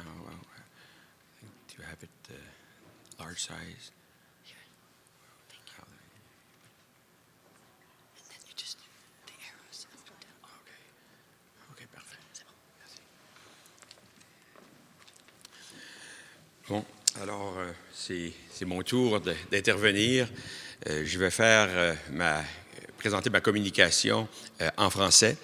Do you have it large size? Here. Thank you. And then you just, the arrows up and down. OK, parfait. C'est bon. Merci. Bon, alors, c'est mon tour d'intervenir. Je vais présenter ma communication en français.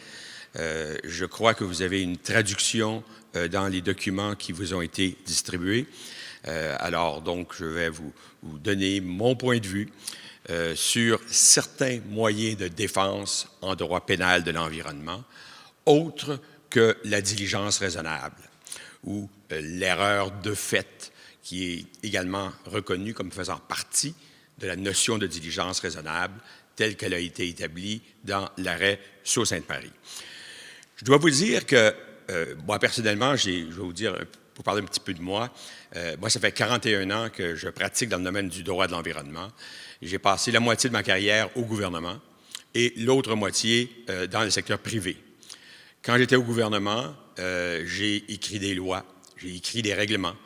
Je crois que vous avez une traduction dans les documents qui vous ont été distribués. Alors, donc, je vais vous donner mon point de vue sur certains moyens de défense en droit pénal de l'environnement, autres que la diligence raisonnable ou l'erreur de fait, qui est également reconnue comme faisant partie de la notion de diligence raisonnable telle qu'elle a été établie dans l'arrêt Sault-Sainte-Marie. Je dois vous dire que, moi, personnellement, je vais vous dire, pour parler un petit peu de moi, moi, ça fait 41 ans que je pratique dans le domaine du droit de l'environnement. J'ai passé la moitié de ma carrière au gouvernement et l'autre moitié dans le secteur privé. Quand j'étais au gouvernement, j'ai écrit des lois, j'ai écrit des règlements,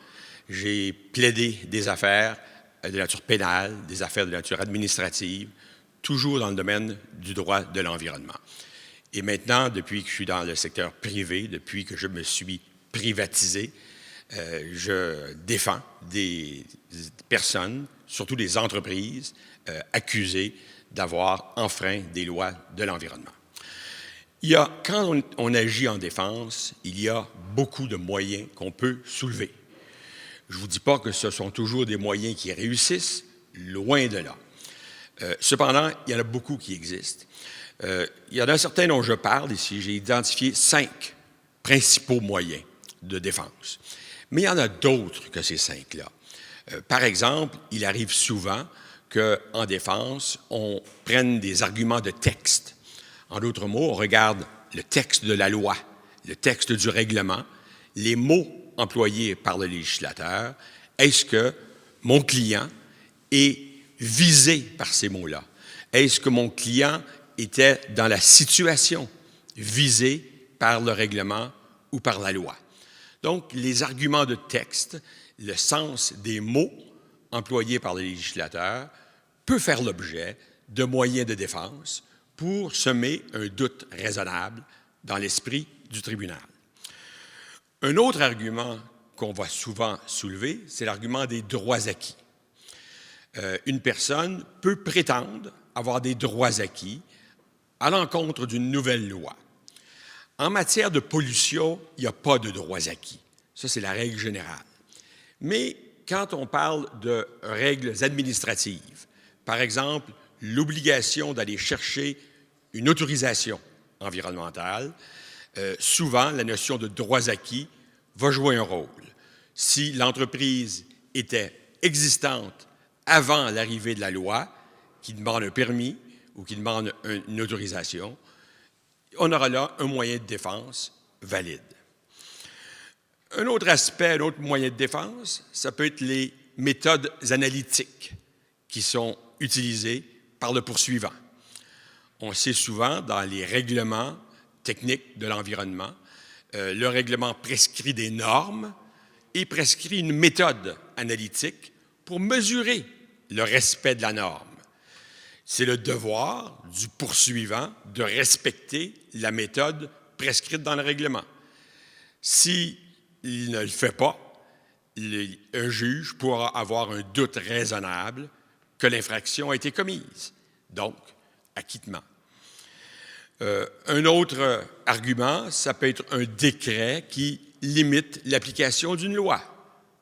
j'ai plaidé des affaires de nature pénale, des affaires de nature administrative, toujours dans le domaine du droit de l'environnement. Et maintenant, depuis que je suis dans le secteur privé, depuis que je me suis privatisé, je défends des personnes, surtout des entreprises, accusées d'avoir enfreint des lois de l'environnement. Quand on agit en défense, il y a beaucoup de moyens qu'on peut soulever. Je ne vous dis pas que ce sont toujours des moyens qui réussissent, loin de là. Cependant, il y en a beaucoup qui existent. Il y en a certains dont je parle ici. J'ai identifié 5 principaux moyens de défense. Mais il y en a d'autres que ces 5-là. Par exemple, il arrive souvent qu'en défense, on prenne des arguments de texte. En d'autres mots, on regarde le texte de la loi, le texte du règlement, les mots employés par le législateur. Est-ce que mon client est visé par ces mots-là? Est-ce que mon client était dans la situation visée par le règlement ou par la loi? Donc, les arguments de texte, le sens des mots employés par le législateur peut faire l'objet de moyens de défense pour semer un doute raisonnable dans l'esprit du tribunal. Un autre argument qu'on va souvent soulever, c'est l'argument des droits acquis. Une personne peut prétendre avoir des droits acquis à l'encontre d'une nouvelle loi. En matière de pollution, il n'y a pas de droits acquis. Ça, c'est la règle générale. Mais quand on parle de règles administratives, par exemple, l'obligation d'aller chercher une autorisation environnementale, souvent, la notion de droits acquis va jouer un rôle. Si l'entreprise était existante avant l'arrivée de la loi, qui demande un permis ou qui demande une autorisation, on aura là un moyen de défense valide. Un autre aspect, un autre moyen de défense, ça peut être les méthodes analytiques qui sont utilisées par le poursuivant. On sait souvent dans les règlements techniques de l'environnement, le règlement prescrit des normes et prescrit une méthode analytique pour mesurer le respect de la norme. C'est le devoir du poursuivant de respecter la méthode prescrite dans le règlement. S'il ne le fait pas, un juge pourra avoir un doute raisonnable que l'infraction a été commise. Donc, acquittement. Un autre argument, ça peut être un décret qui limite l'application d'une loi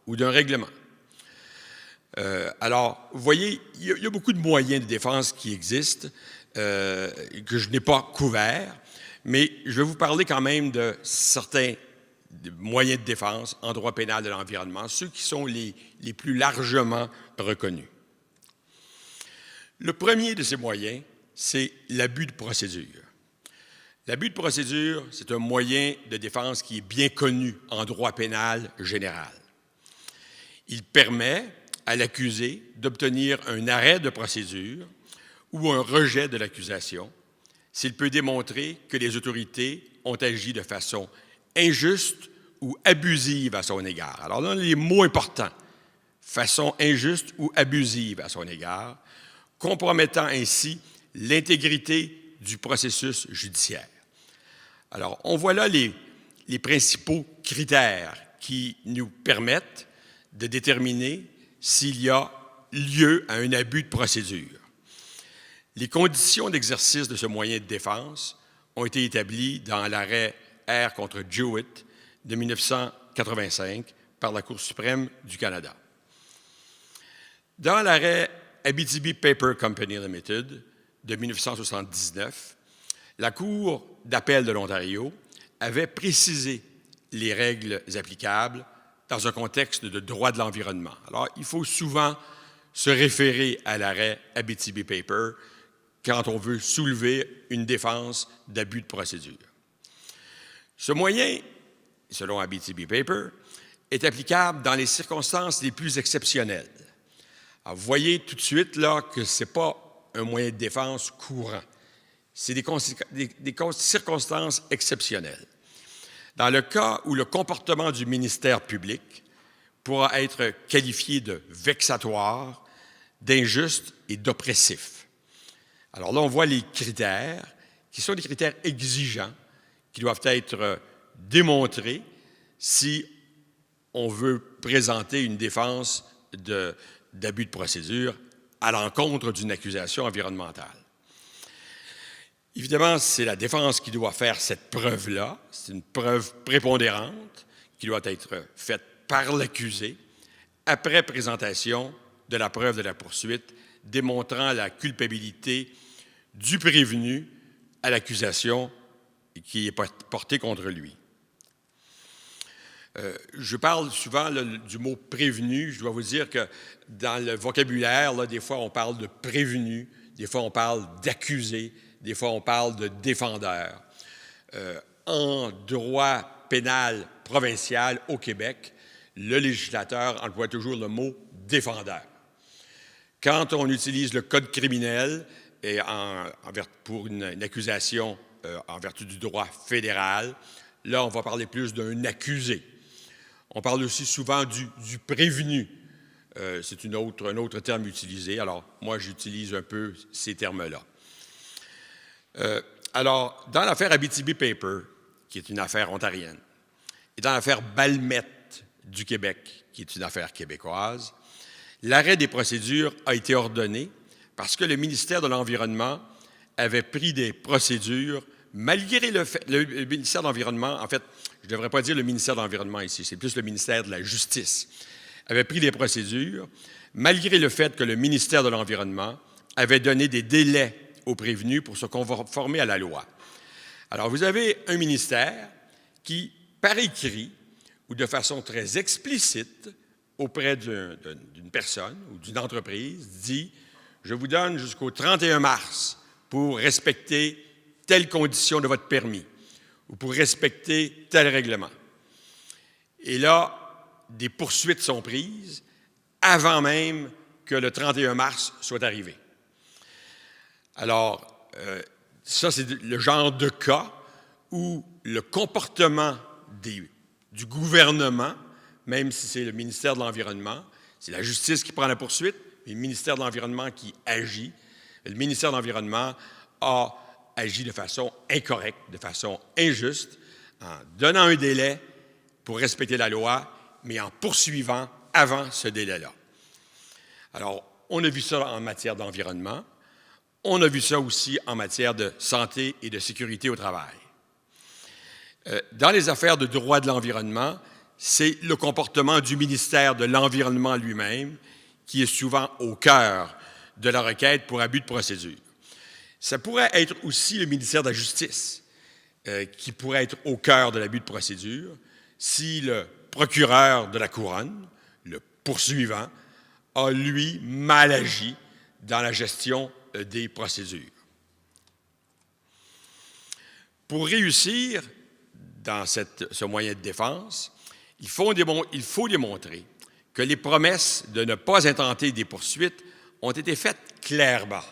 ou d'un règlement. Alors, vous voyez, il y a beaucoup de moyens de défense qui existent, que je n'ai pas couverts, mais je vais vous parler quand même de certains moyens de défense en droit pénal de l'environnement, ceux qui sont les plus largement reconnus. Le premier de ces moyens, c'est l'abus de procédure. L'abus de procédure, c'est un moyen de défense qui est bien connu en droit pénal général. Il permet à l'accusé d'obtenir un arrêt de procédure ou un rejet de l'accusation s'il peut démontrer que les autorités ont agi de façon injuste ou abusive à son égard. Alors là, les mots importants. Façon injuste ou abusive à son égard, compromettant ainsi l'intégrité du processus judiciaire. Alors, on voit là les principaux critères qui nous permettent de déterminer s'il y a lieu à un abus de procédure. Les conditions d'exercice de ce moyen de défense ont été établies dans l'arrêt R contre Jewett de 1985 par la Cour suprême du Canada. Dans l'arrêt Abitibi Paper Company Limited de 1979, la Cour d'appel de l'Ontario avait précisé les règles applicables dans un contexte de droit de l'environnement. Alors, il faut souvent se référer à l'arrêt Abitibi Paper quand on veut soulever une défense d'abus de procédure. Ce moyen, selon Abitibi Paper, est applicable dans les circonstances les plus exceptionnelles. Alors, vous voyez tout de suite là que ce n'est pas un moyen de défense courant. C'est des circonstances exceptionnelles. Dans le cas où le comportement du ministère public pourra être qualifié de vexatoire, d'injuste et d'oppressif. Alors là, on voit les critères, qui sont des critères exigeants, qui doivent être démontrés si on veut présenter une défense d'abus de procédure à l'encontre d'une accusation environnementale. Évidemment, c'est la défense qui doit faire cette preuve-là. C'est une preuve prépondérante qui doit être faite par l'accusé après présentation de la preuve de la poursuite démontrant la culpabilité du prévenu à l'accusation qui est portée contre lui. Je parle souvent là, du mot « prévenu ». Je dois vous dire que dans le vocabulaire, là, des fois, on parle de « prévenu », des fois, on parle « d'accusé », des fois, on parle de « défendeur ». En droit pénal provincial au Québec, le législateur emploie toujours le mot « défendeur ». Quand on utilise le code criminel et pour une accusation en vertu du droit fédéral, là, on va parler plus d'un accusé. On parle aussi souvent du prévenu. C'est un autre terme utilisé. Alors, moi, j'utilise un peu ces termes-là. Alors, dans l'affaire Abitibi Paper, qui est une affaire ontarienne, et dans l'affaire Balmette du Québec, qui est une affaire québécoise, l'arrêt des procédures a été ordonné parce que le ministère de l'Environnement avait pris des procédures malgré le fait, le ministère de l'Environnement, en fait, je ne devrais pas dire le ministère de l'Environnement ici, c'est plus le ministère de la Justice, avait pris des procédures malgré le fait que le ministère de l'Environnement avait donné des délais aux prévenus pour se conformer à la loi. Alors, vous avez un ministère qui, par écrit ou de façon très explicite, auprès d'une personne ou d'une entreprise, dit « Je vous donne jusqu'au 31 mars pour respecter telle condition de votre permis ou pour respecter tel règlement. » Et là, des poursuites sont prises avant même que le 31 mars soit arrivé. Alors, ça, c'est le genre de cas où le comportement du gouvernement, même si c'est le ministère de l'Environnement, c'est la justice qui prend la poursuite, mais le ministère de l'Environnement qui agit. Le ministère de l'Environnement a agi de façon incorrecte, de façon injuste, en donnant un délai pour respecter la loi, mais en poursuivant avant ce délai-là. Alors, on a vu ça en matière d'environnement. On a vu ça aussi en matière de santé et de sécurité au travail. Dans les affaires de droit de l'environnement, c'est le comportement du ministère de l'Environnement lui-même qui est souvent au cœur de la requête pour abus de procédure. Ça pourrait être aussi le ministère de la Justice qui pourrait être au cœur de l'abus de procédure si le procureur de la Couronne, le poursuivant, a, lui, mal agi dans la gestion des procédures. Pour réussir dans ce moyen de défense, il faut démontrer que les promesses de ne pas intenter des poursuites ont été faites clairement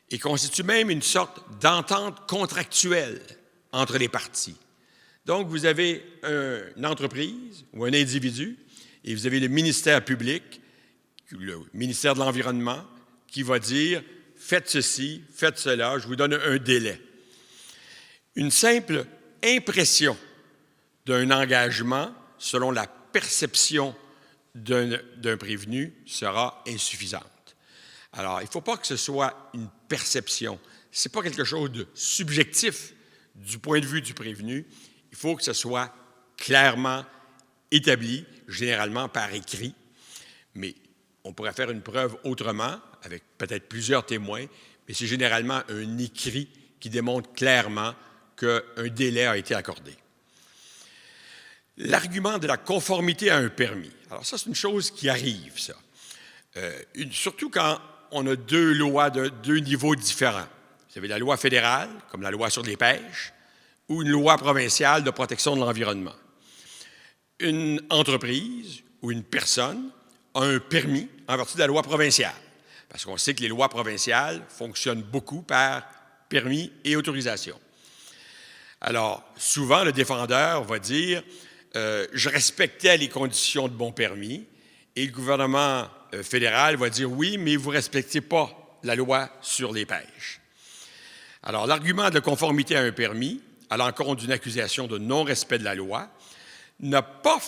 et constituent même une sorte d'entente contractuelle entre les parties, Donc, vous avez une entreprise ou un individu et vous avez le ministère public, le ministère de l'Environnement, qui va dire « Faites ceci, faites cela, je vous donne un délai ». Une simple impression d'un engagement, selon la perception d'un prévenu, sera insuffisante. Alors, il ne faut pas que ce soit une perception. Ce n'est pas quelque chose de subjectif du point de vue du prévenu. Il faut que ce soit clairement établi, généralement par écrit. Mais on pourrait faire une preuve autrement, avec peut-être plusieurs témoins, mais c'est généralement un écrit qui démontre clairement qu'un délai a été accordé. L'argument de la conformité à un permis. Alors ça, c'est une chose qui arrive, ça. Surtout quand on a deux lois de deux niveaux différents. Vous avez la loi fédérale, comme la loi sur les pêches, ou une loi provinciale de protection de l'environnement. Une entreprise ou une personne a un permis en vertu de la loi provinciale, parce qu'on sait que les lois provinciales fonctionnent beaucoup par permis et autorisation. Alors, souvent, le défendeur va dire je respectais les conditions de mon permis, et le gouvernement fédéral va dire oui, mais vous ne respectez pas la loi sur les pêches. Alors, l'argument de conformité à un permis, à l'encontre d'une accusation de non-respect de la loi, n'a pas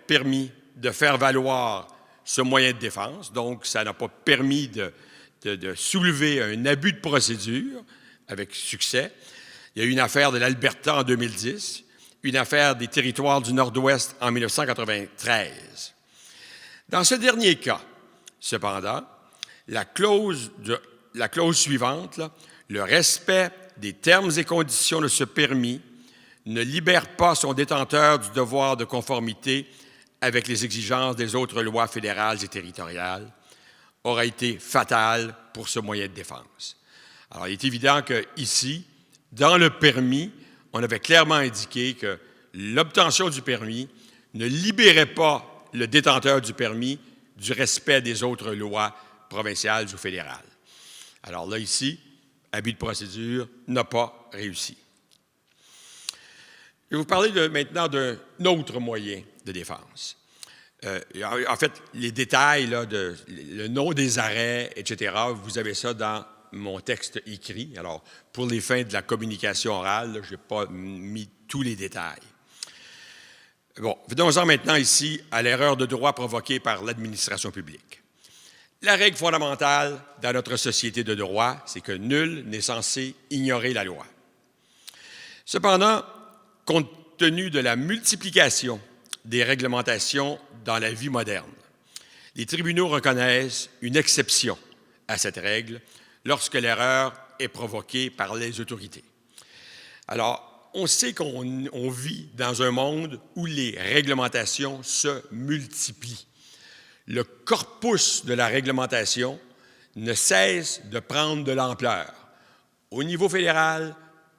permis de faire valoir ce moyen de défense, donc ça n'a pas permis de soulever un abus de procédure avec succès. Il y a eu une affaire de l'Alberta en 2010, une affaire des territoires du Nord-Ouest en 1993. Dans ce dernier cas, cependant, la clause suivante, là, le respect des termes et conditions de ce permis ne libère pas son détenteur du devoir de conformité avec les exigences des autres lois fédérales et territoriales, aura été fatale pour ce moyen de défense. Alors, il est évident qu'ici, dans le permis, on avait clairement indiqué que l'obtention du permis ne libérait pas le détenteur du permis du respect des autres lois provinciales ou fédérales. Alors là, ici, abus de procédure n'a pas réussi. Je vais vous parler maintenant d'un autre moyen de défense. En fait, les détails, là, le nom des arrêts, etc., vous avez ça dans mon texte écrit. Alors, pour les fins de la communication orale, je n'ai pas mis tous les détails. Bon, venons-en maintenant ici à l'erreur de droit provoquée par l'administration publique. La règle fondamentale dans notre société de droit, c'est que nul n'est censé ignorer la loi. Cependant, compte tenu de la multiplication des réglementations dans la vie moderne, les tribunaux reconnaissent une exception à cette règle lorsque l'erreur est provoquée par les autorités. Alors, on sait qu'on vit dans un monde où les réglementations se multiplient. Le corpus de la réglementation ne cesse de prendre de l'ampleur, au niveau fédéral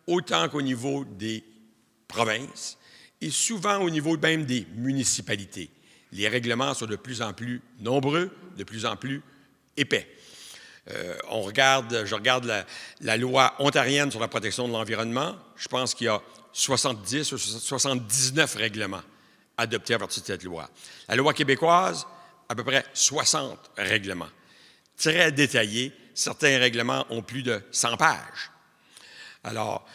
autant qu'au niveau des provinces et souvent au niveau même des municipalités. Les règlements sont de plus en plus nombreux, de plus en plus épais. Je regarde la loi ontarienne sur la protection de l'environnement. Je pense qu'il y a 70 ou 79 règlements adoptés à partir de cette loi. La loi québécoise, à peu près 60 règlements. Très détaillés. Certains règlements ont plus de 100 pages. Alors,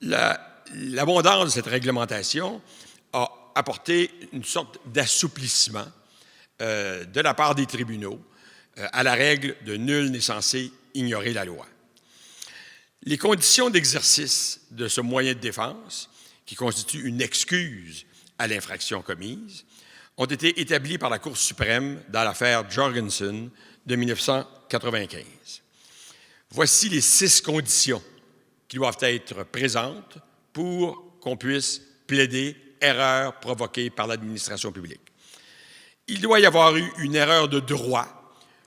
l'abondance de cette réglementation a apporté une sorte d'assouplissement de la part des tribunaux à la règle de nul n'est censé ignorer la loi. Les conditions d'exercice de ce moyen de défense, qui constitue une excuse à l'infraction commise, ont été établies par la Cour suprême dans l'affaire Jorgensen de 1995. Voici les 6 conditions qui doivent être présentes pour qu'on puisse plaider erreur provoquée par l'administration publique. Il doit y avoir eu une erreur de droit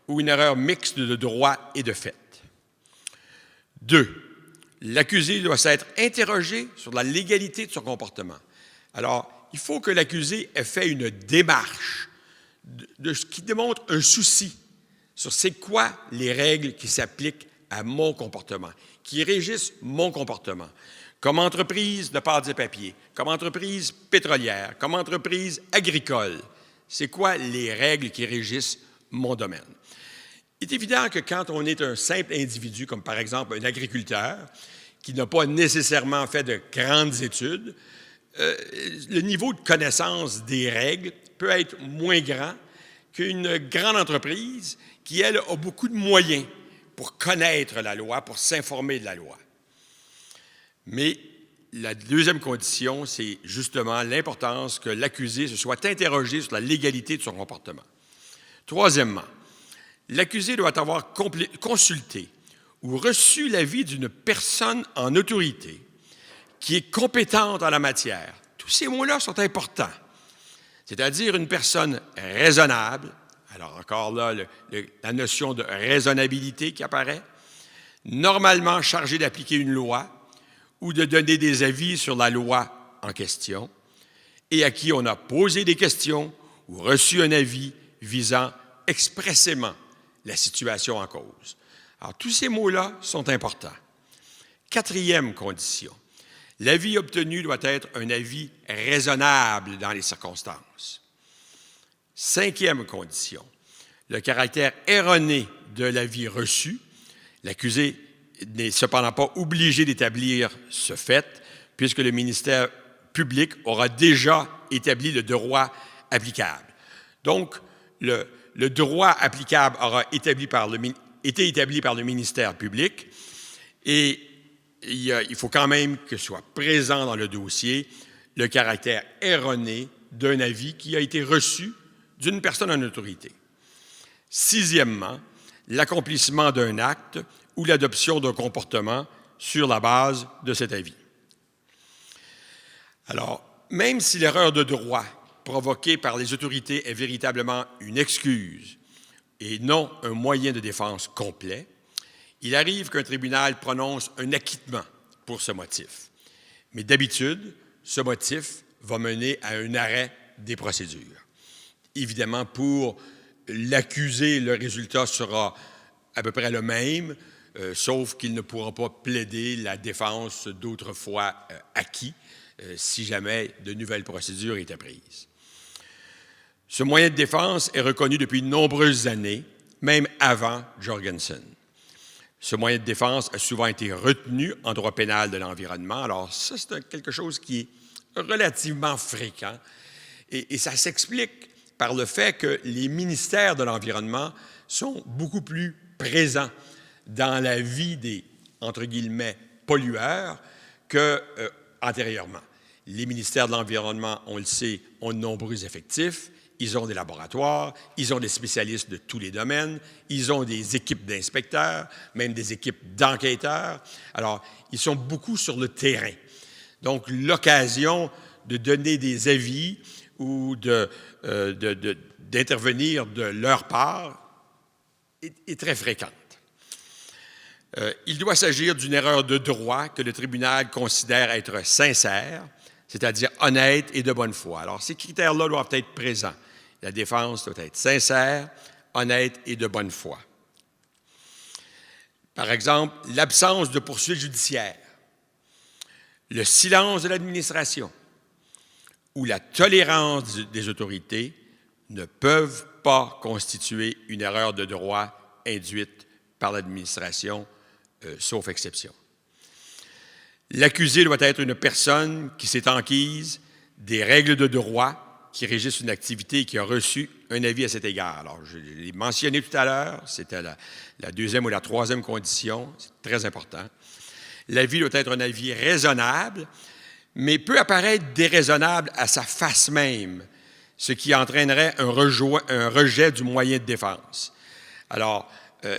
ou une erreur mixte de droit et de fait. 2. L'accusé doit s'être interrogé sur la légalité de son comportement. Alors, il faut que l'accusé ait fait une démarche de ce qui démontre un souci sur c'est quoi les règles qui s'appliquent à mon comportement, qui régissent mon comportement. comme entreprise de pâtes et papier, comme entreprise pétrolière, comme entreprise agricole. C'est quoi les règles qui régissent mon domaine? Il est évident que quand on est un simple individu, comme par exemple un agriculteur, qui n'a pas nécessairement fait de grandes études, le niveau de connaissance des règles peut être moins grand qu'une grande entreprise qui, elle, a beaucoup de moyens pour connaître la loi, pour s'informer de la loi. Mais la deuxième condition, c'est justement l'importance que l'accusé se soit interrogé sur la légalité de son comportement. Troisièmement, l'accusé doit avoir consulté ou reçu l'avis d'une personne en autorité qui est compétente en la matière. Tous ces mots-là sont importants. C'est-à-dire une personne raisonnable, alors encore là, la notion de raisonnabilité qui apparaît, normalement chargée d'appliquer une loi ou de donner des avis sur la loi en question, et à qui on a posé des questions ou reçu un avis visant expressément la situation en cause. Alors, tous ces mots-là sont importants. Quatrième condition, l'avis obtenu doit être un avis raisonnable dans les circonstances. Cinquième condition, le caractère erroné de l'avis reçu. L'accusé n'est cependant pas obligé d'établir ce fait, puisque le ministère public aura déjà établi le droit applicable. Donc, le droit applicable aura été établi par le ministère public et il faut quand même que soit présent dans le dossier le caractère erroné d'un avis qui a été reçu d'une personne en autorité. Sixièmement, l'accomplissement d'un acte ou l'adoption d'un comportement sur la base de cet avis. Alors, même si l'erreur de droit provoquée par les autorités est véritablement une excuse et non un moyen de défense complet, il arrive qu'un tribunal prononce un acquittement pour ce motif. Mais d'habitude, ce motif va mener à un arrêt des procédures. Évidemment, pour l'accusé, le résultat sera à peu près le même, sauf qu'il ne pourra pas plaider la défense d'autrefois acquis si jamais de nouvelles procédures étaient prises. Ce moyen de défense est reconnu depuis de nombreuses années, même avant Jorgensen. Ce moyen de défense a souvent été retenu en droit pénal de l'environnement. Alors ça, c'est quelque chose qui est relativement fréquent et ça s'explique par le fait que les ministères de l'environnement sont beaucoup plus présents dans la vie des, entre guillemets, pollueurs qu'antérieurement. Les ministères de l'Environnement, on le sait, ont de nombreux effectifs. Ils ont des laboratoires, ils ont des spécialistes de tous les domaines, ils ont des équipes d'inspecteurs, même des équipes d'enquêteurs. Alors, ils sont beaucoup sur le terrain. Donc, l'occasion de donner des avis ou d'intervenir de leur part est très fréquente. Il doit s'agir d'une erreur de droit que le tribunal considère être sincère, c'est-à-dire honnête et de bonne foi. Alors, ces critères-là doivent être présents. La défense doit être sincère, honnête et de bonne foi. Par exemple, l'absence de poursuite judiciaire, le silence de l'administration ou la tolérance des autorités ne peuvent pas constituer une erreur de droit induite par l'administration, sauf exception. L'accusé doit être une personne qui s'est enquise des règles de droit qui régissent une activité et qui a reçu un avis à cet égard. Alors, je l'ai mentionné tout à l'heure, c'était la deuxième ou la troisième condition, c'est très important. L'avis doit être un avis raisonnable, mais peut apparaître déraisonnable à sa face même, ce qui entraînerait un rejet du moyen de défense. Alors,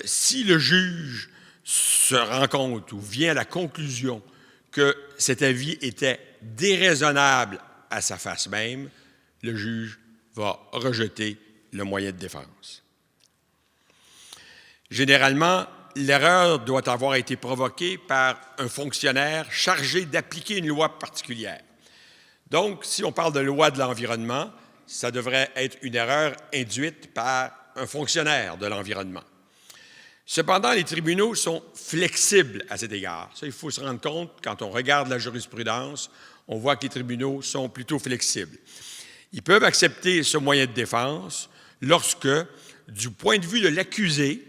si le juge se rend compte ou vient à la conclusion que cet avis était déraisonnable à sa face même, le juge va rejeter le moyen de défense. Généralement, l'erreur doit avoir été provoquée par un fonctionnaire chargé d'appliquer une loi particulière. Donc, si on parle de loi de l'environnement, ça devrait être une erreur induite par un fonctionnaire de l'environnement. Cependant, les tribunaux sont flexibles à cet égard. Ça, il faut se rendre compte, quand on regarde la jurisprudence, on voit que les tribunaux sont plutôt flexibles. Ils peuvent accepter ce moyen de défense lorsque, du point de vue de l'accusé,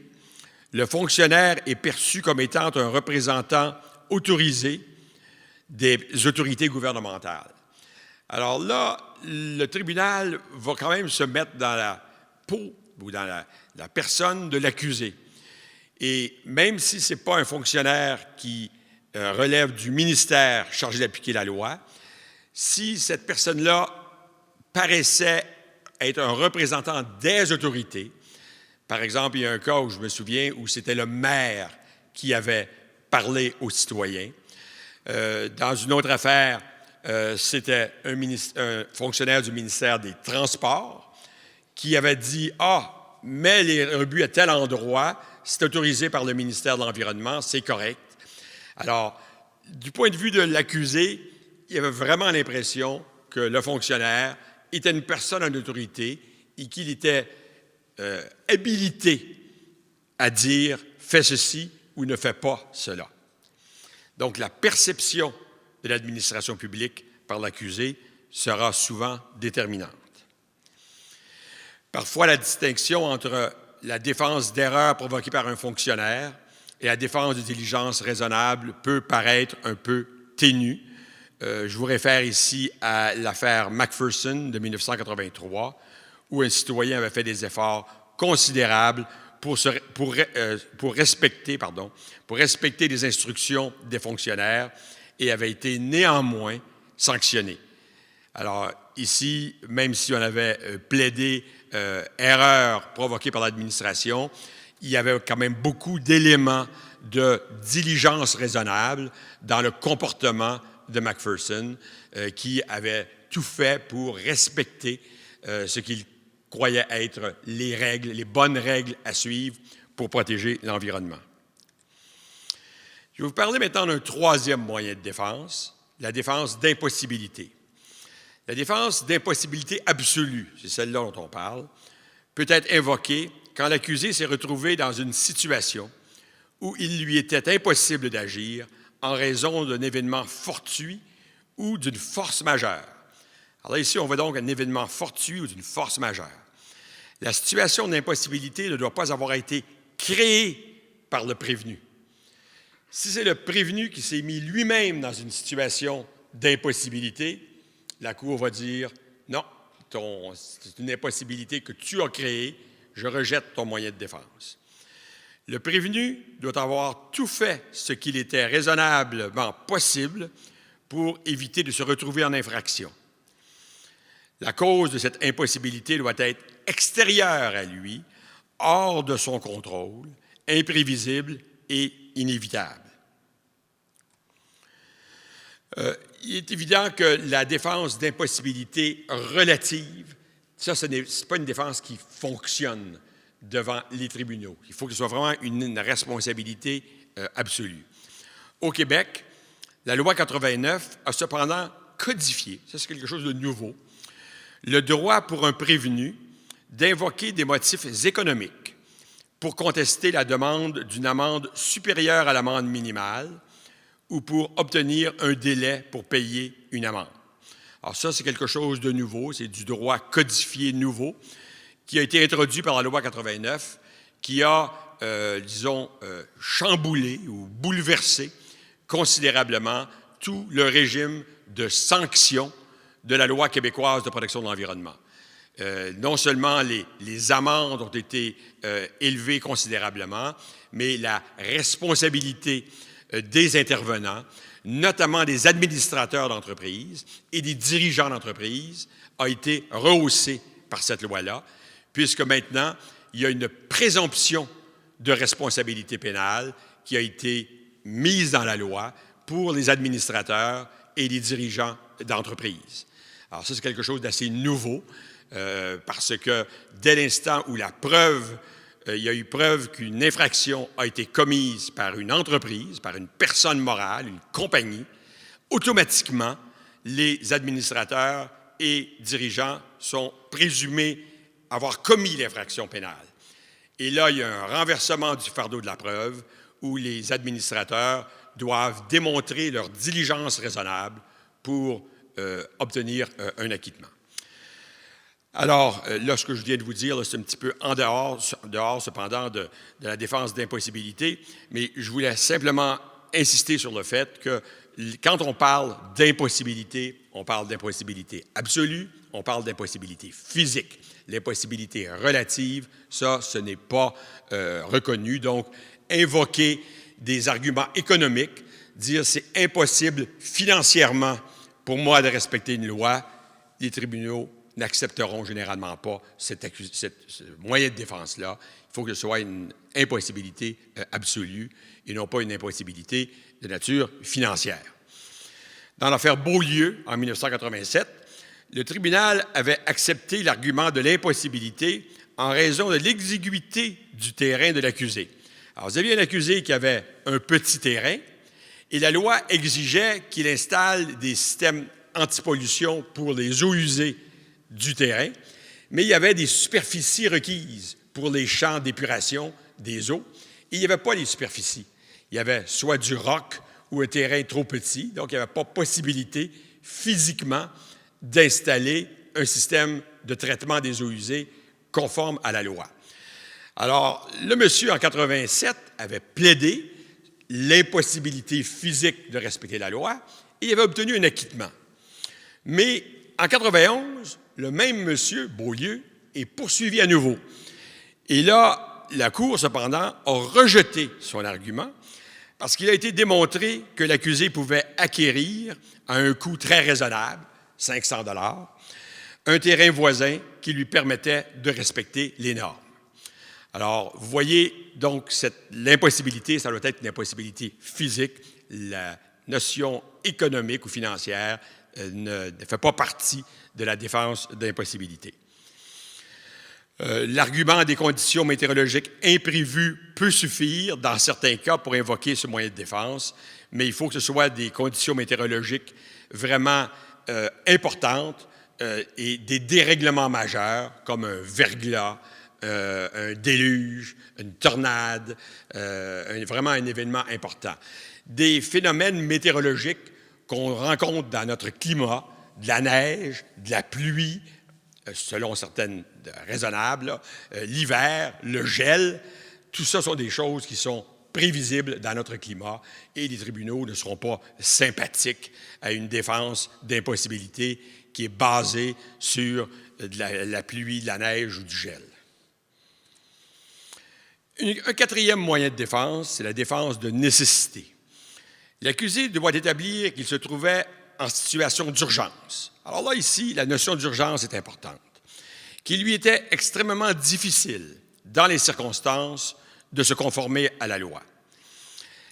le fonctionnaire est perçu comme étant un représentant autorisé des autorités gouvernementales. Alors là, le tribunal va quand même se mettre dans la peau ou dans la personne de l'accusé. Et même si ce n'est pas un fonctionnaire qui relève du ministère chargé d'appliquer la loi, si cette personne-là paraissait être un représentant des autorités, par exemple, il y a un cas où je me souviens où c'était le maire qui avait parlé aux citoyens. Dans une autre affaire, c'était un fonctionnaire du ministère des Transports qui avait dit « Ah, mets les rebuts à tel endroit, c'est autorisé par le ministère de l'Environnement, c'est correct. » Alors, du point de vue de l'accusé, il avait vraiment l'impression que le fonctionnaire était une personne en autorité et qu'il était habilité à dire « fais ceci » ou « ne fais pas cela ». Donc, la perception de l'administration publique par l'accusé sera souvent déterminante. Parfois, la distinction entre la défense d'erreur provoquée par un fonctionnaire et la défense de diligence raisonnable peut paraître un peu ténue. Je vous réfère ici à l'affaire Macpherson de 1983, où un citoyen avait fait des efforts considérables pour respecter les instructions des fonctionnaires et avait été néanmoins sanctionné. Alors ici, même si on avait plaidé erreur provoquée par l'administration, il y avait quand même beaucoup d'éléments de diligence raisonnable dans le comportement de Macpherson, qui avait tout fait pour respecter ce qu'il croyait être les règles, les bonnes règles à suivre pour protéger l'environnement. Je vais vous parler maintenant d'un troisième moyen de défense, la défense d'impossibilité. La défense d'impossibilité absolue, c'est celle-là dont on parle, peut être invoquée quand l'accusé s'est retrouvé dans une situation où il lui était impossible d'agir en raison d'un événement fortuit ou d'une force majeure. Alors là, ici, on voit donc un événement fortuit ou d'une force majeure. La situation d'impossibilité ne doit pas avoir été créée par le prévenu. Si c'est le prévenu qui s'est mis lui-même dans une situation d'impossibilité, la Cour va dire « Non, c'est une impossibilité que tu as créée, je rejette ton moyen de défense. » Le prévenu doit avoir tout fait ce qu'il était raisonnablement possible pour éviter de se retrouver en infraction. La cause de cette impossibilité doit être extérieure à lui, hors de son contrôle, imprévisible et inévitable. Il est évident que la défense d'impossibilité relative, ça, ce n'est pas une défense qui fonctionne devant les tribunaux. Il faut que ce soit vraiment une responsabilité absolue. Au Québec, la loi 89 a cependant codifié, ça c'est quelque chose de nouveau, le droit pour un prévenu d'invoquer des motifs économiques pour contester la demande d'une amende supérieure à l'amende minimale ou pour obtenir un délai pour payer une amende. Alors ça, c'est quelque chose de nouveau, c'est du droit codifié nouveau qui a été introduit par la loi 89, qui a, chamboulé ou bouleversé considérablement tout le régime de sanctions de la loi québécoise de protection de l'environnement. Non seulement les amendes ont été élevées considérablement, mais la responsabilité des intervenants, notamment des administrateurs d'entreprise et des dirigeants d'entreprise, a été rehaussée par cette loi-là, puisque maintenant, il y a une présomption de responsabilité pénale qui a été mise dans la loi pour les administrateurs et les dirigeants d'entreprise. Alors ça, c'est quelque chose d'assez nouveau, parce que dès l'instant où il y a eu preuve qu'une infraction a été commise par une entreprise, par une personne morale, une compagnie, automatiquement, les administrateurs et dirigeants sont présumés avoir commis l'infraction pénale. Et là, il y a un renversement du fardeau de la preuve où les administrateurs doivent démontrer leur diligence raisonnable pour obtenir un acquittement. Alors, là, ce que je viens de vous dire, là, c'est un petit peu en dehors cependant, de la défense d'impossibilité, mais je voulais simplement insister sur le fait que quand on parle d'impossibilité, on parle d'impossibilité absolue, on parle d'impossibilité physique. L'impossibilité relative, ça, ce n'est pas reconnu. Donc, invoquer des arguments économiques, dire c'est impossible financièrement pour moi de respecter une loi, les tribunaux n'accepteront généralement pas ce moyen de défense-là. Il faut que ce soit une impossibilité absolue et non pas une impossibilité de nature financière. Dans l'affaire Beaulieu, en 1987, le tribunal avait accepté l'argument de l'impossibilité en raison de l'exiguïté du terrain de l'accusé. Alors, vous aviez un accusé qui avait un petit terrain et la loi exigeait qu'il installe des systèmes antipollution pour les eaux usées du terrain, mais il y avait des superficies requises pour les champs d'épuration des eaux et il n'y avait pas les superficies. Il y avait soit du roc ou un terrain trop petit, donc il n'y avait pas possibilité physiquement d'installer un système de traitement des eaux usées conforme à la loi. Alors, le monsieur, en 87, avait plaidé l'impossibilité physique de respecter la loi et il avait obtenu un acquittement. Mais en 91, le même monsieur, Beaulieu, est poursuivi à nouveau. Et là, la Cour, cependant, a rejeté son argument parce qu'il a été démontré que l'accusé pouvait acquérir à un coût très raisonnable, 500 $, un terrain voisin qui lui permettait de respecter les normes. Alors, vous voyez, donc, l'impossibilité, ça doit être une impossibilité physique. La notion économique ou financière ne fait pas partie de la défense d'impossibilité. L'argument des conditions météorologiques imprévues peut suffire dans certains cas pour invoquer ce moyen de défense, mais il faut que ce soit des conditions météorologiques vraiment importantes et des dérèglements majeurs comme un verglas, un déluge, une tornade, vraiment un événement important. Des phénomènes météorologiques qu'on rencontre dans notre climat, de la neige, de la pluie, selon certaines raisonnables, l'hiver, le gel, tout ça sont des choses qui sont prévisibles dans notre climat et les tribunaux ne seront pas sympathiques à une défense d'impossibilité qui est basée sur de la pluie, de la neige ou du gel. Un quatrième moyen de défense, c'est la défense de nécessité. L'accusé doit établir qu'il se trouvait en situation d'urgence. Alors là, ici, la notion d'urgence est importante, qu'il lui était extrêmement difficile, dans les circonstances, de se conformer à la loi.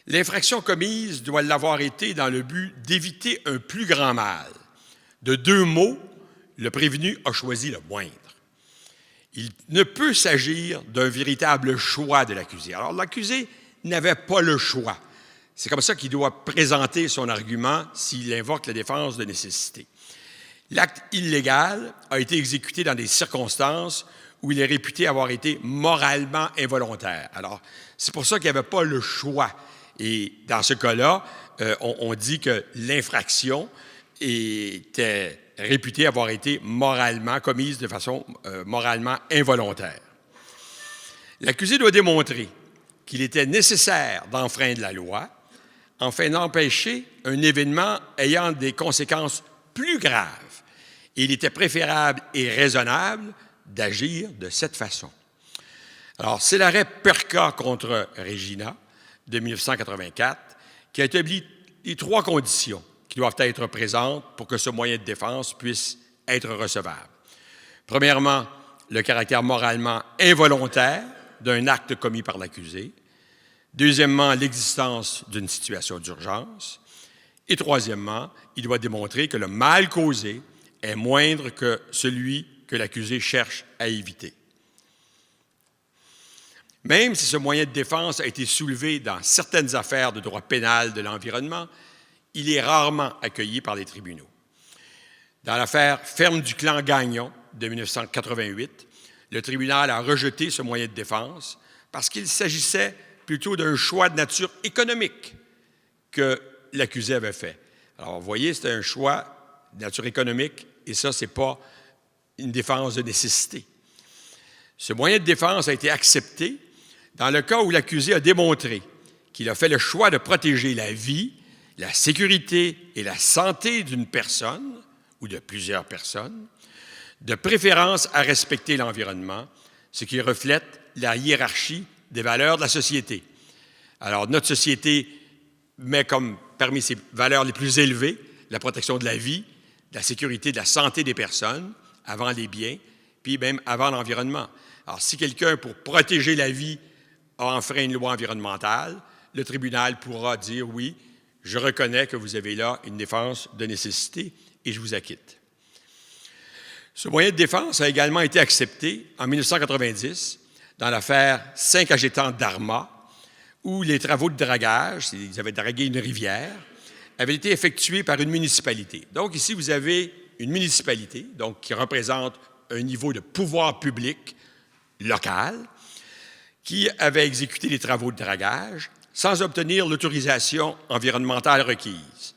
L'infraction commise doit l'avoir été dans le but d'éviter un plus grand mal. De deux mots, le prévenu a choisi le moindre. Il ne peut s'agir d'un véritable choix de l'accusé. Alors, l'accusé n'avait pas le choix. C'est comme ça qu'il doit présenter son argument s'il invoque la défense de nécessité. L'acte illégal a été exécuté dans des circonstances où il est réputé avoir été moralement involontaire. Alors, c'est pour ça qu'il n'y avait pas le choix. Et dans ce cas-là, on dit que l'infraction était réputée avoir été moralement commise de façon moralement involontaire. L'accusé doit démontrer qu'il était nécessaire d'enfreindre la loi afin d'empêcher un événement ayant des conséquences plus graves. Et il était préférable et raisonnable d'agir de cette façon. Alors, c'est l'arrêt Perka contre Regina de 1984 qui a établi les trois conditions qui doivent être présentes pour que ce moyen de défense puisse être recevable. Premièrement, le caractère moralement involontaire d'un acte commis par l'accusé. Deuxièmement, l'existence d'une situation d'urgence. Et troisièmement, il doit démontrer que le mal causé est moindre que celui que l'accusé cherche à éviter. Même si ce moyen de défense a été soulevé dans certaines affaires de droit pénal de l'environnement, il est rarement accueilli par les tribunaux. Dans l'affaire Ferme du clan Gagnon de 1988, Le tribunal a rejeté ce moyen de défense parce qu'il s'agissait plutôt d'un choix de nature économique que l'accusé avait fait. Alors, vous voyez, c'était un choix de nature économique et ça, ce n'est pas une défense de nécessité. Ce moyen de défense a été accepté dans le cas où l'accusé a démontré qu'il a fait le choix de protéger la vie, la sécurité et la santé d'une personne ou de plusieurs personnes, de préférence à respecter l'environnement, ce qui reflète la hiérarchie des valeurs de la société. Alors, notre société met comme parmi ses valeurs les plus élevées la protection de la vie, de la sécurité, de la santé des personnes, avant les biens, puis même avant l'environnement. Alors, si quelqu'un, pour protéger la vie, a enfreint une loi environnementale, le tribunal pourra dire « oui, je reconnais que vous avez là une défense de nécessité et je vous acquitte ». Ce moyen de défense a également été accepté en 1990 dans l'affaire 5 Agétants d'Arma, où les travaux de dragage, ils avaient dragué une rivière, avaient été effectués par une municipalité. Donc ici, vous avez une municipalité donc, qui représente un niveau de pouvoir public local, qui avait exécuté les travaux de dragage sans obtenir l'autorisation environnementale requise.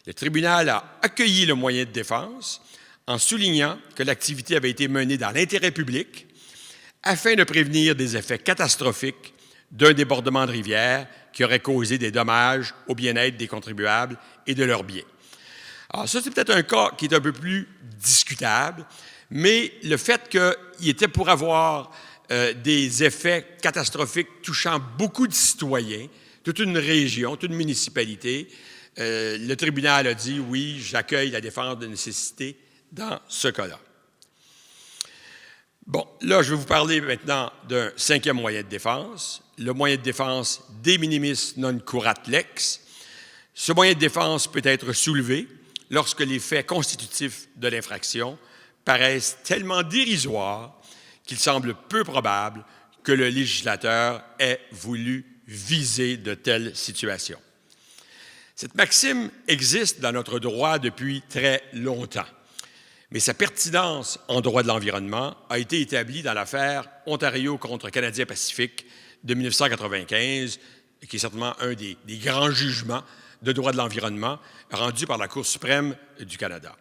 Le tribunal a accueilli le moyen de défense en soulignant que l'activité avait été menée dans l'intérêt public afin de prévenir des effets catastrophiques d'un débordement de rivière qui aurait causé des dommages au bien-être des contribuables et de leurs biens. Alors ça, c'est peut-être un cas qui est un peu plus discutable, mais le fait qu'il était pour avoir des effets catastrophiques touchant beaucoup de citoyens, toute une région, toute une municipalité, le tribunal a dit « oui, j'accueille la défense de nécessité dans ce cas-là ». Bon, là, je vais vous parler maintenant d'un 5e moyen de défense, le moyen de défense de minimis non curat lex. Ce moyen de défense peut être soulevé lorsque les faits constitutifs de l'infraction paraissent tellement dérisoires qu'il semble peu probable que le législateur ait voulu viser de telles situations. Cette maxime existe dans notre droit depuis très longtemps, mais sa pertinence en droit de l'environnement a été établie dans l'affaire Ontario contre Canadien Pacifique de 1995, qui est certainement un des grands jugements de droit de l'environnement rendus par la Cour suprême du Canada.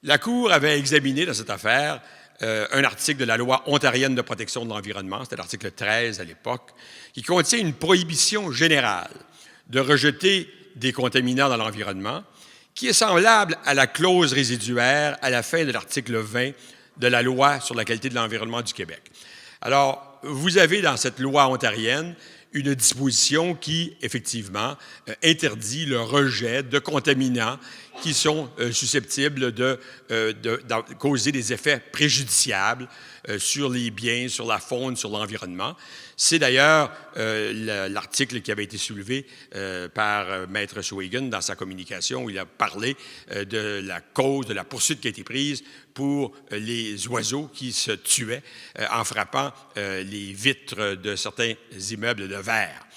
La Cour avait examiné dans cette affaire un article de la Loi ontarienne de protection de l'environnement, c'était l'article 13 à l'époque, qui contient une prohibition générale de rejeter des contaminants dans l'environnement, qui est semblable à la clause résiduaire à la fin de l'article 20 de la Loi sur la qualité de l'environnement du Québec. Alors, vous avez dans cette loi ontarienne une disposition qui, effectivement, interdit le rejet de contaminants qui sont susceptibles de causer des effets préjudiciables sur les biens, sur la faune, sur l'environnement. C'est d'ailleurs l'article qui avait été soulevé par Maître Swegan dans sa communication où il a parlé de la cause de la poursuite qui a été prise pour les oiseaux qui se tuaient en frappant les vitres de certains immeubles de verre.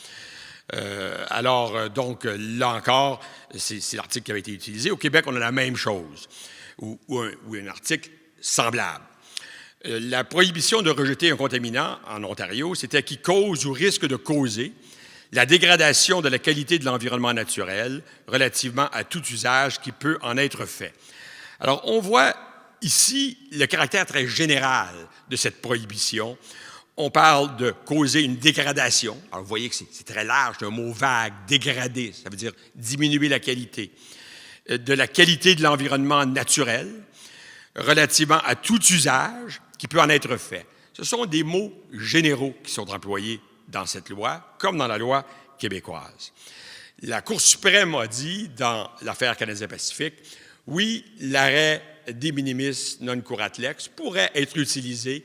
Donc, là encore, c'est l'article qui avait été utilisé. Au Québec, on a la même chose, ou un article semblable. La prohibition de rejeter un contaminant en Ontario, c'était qui cause ou risque de causer la dégradation de la qualité de l'environnement naturel relativement à tout usage qui peut en être fait. Alors, on voit ici le caractère très général de cette prohibition. On parle de causer une dégradation. Alors, vous voyez que c'est très large, c'est un mot vague, dégrader, ça veut dire diminuer la qualité. De la qualité de l'environnement naturel, relativement à tout usage qui peut en être fait. Ce sont des mots généraux qui sont employés dans cette loi, comme dans la loi québécoise. La Cour suprême a dit, dans l'affaire Canadien-Pacifique, oui, l'arrêt de minimis non curat lex pourrait être utilisé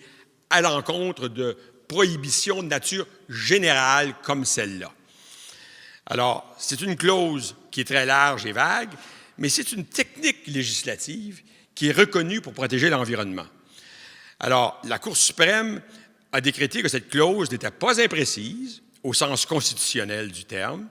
à l'encontre de prohibitions de nature générale comme celle-là. Alors, c'est une clause qui est très large et vague, mais c'est une technique législative qui est reconnue pour protéger l'environnement. Alors, la Cour suprême a décrété que cette clause n'était pas imprécise, au sens constitutionnel du terme,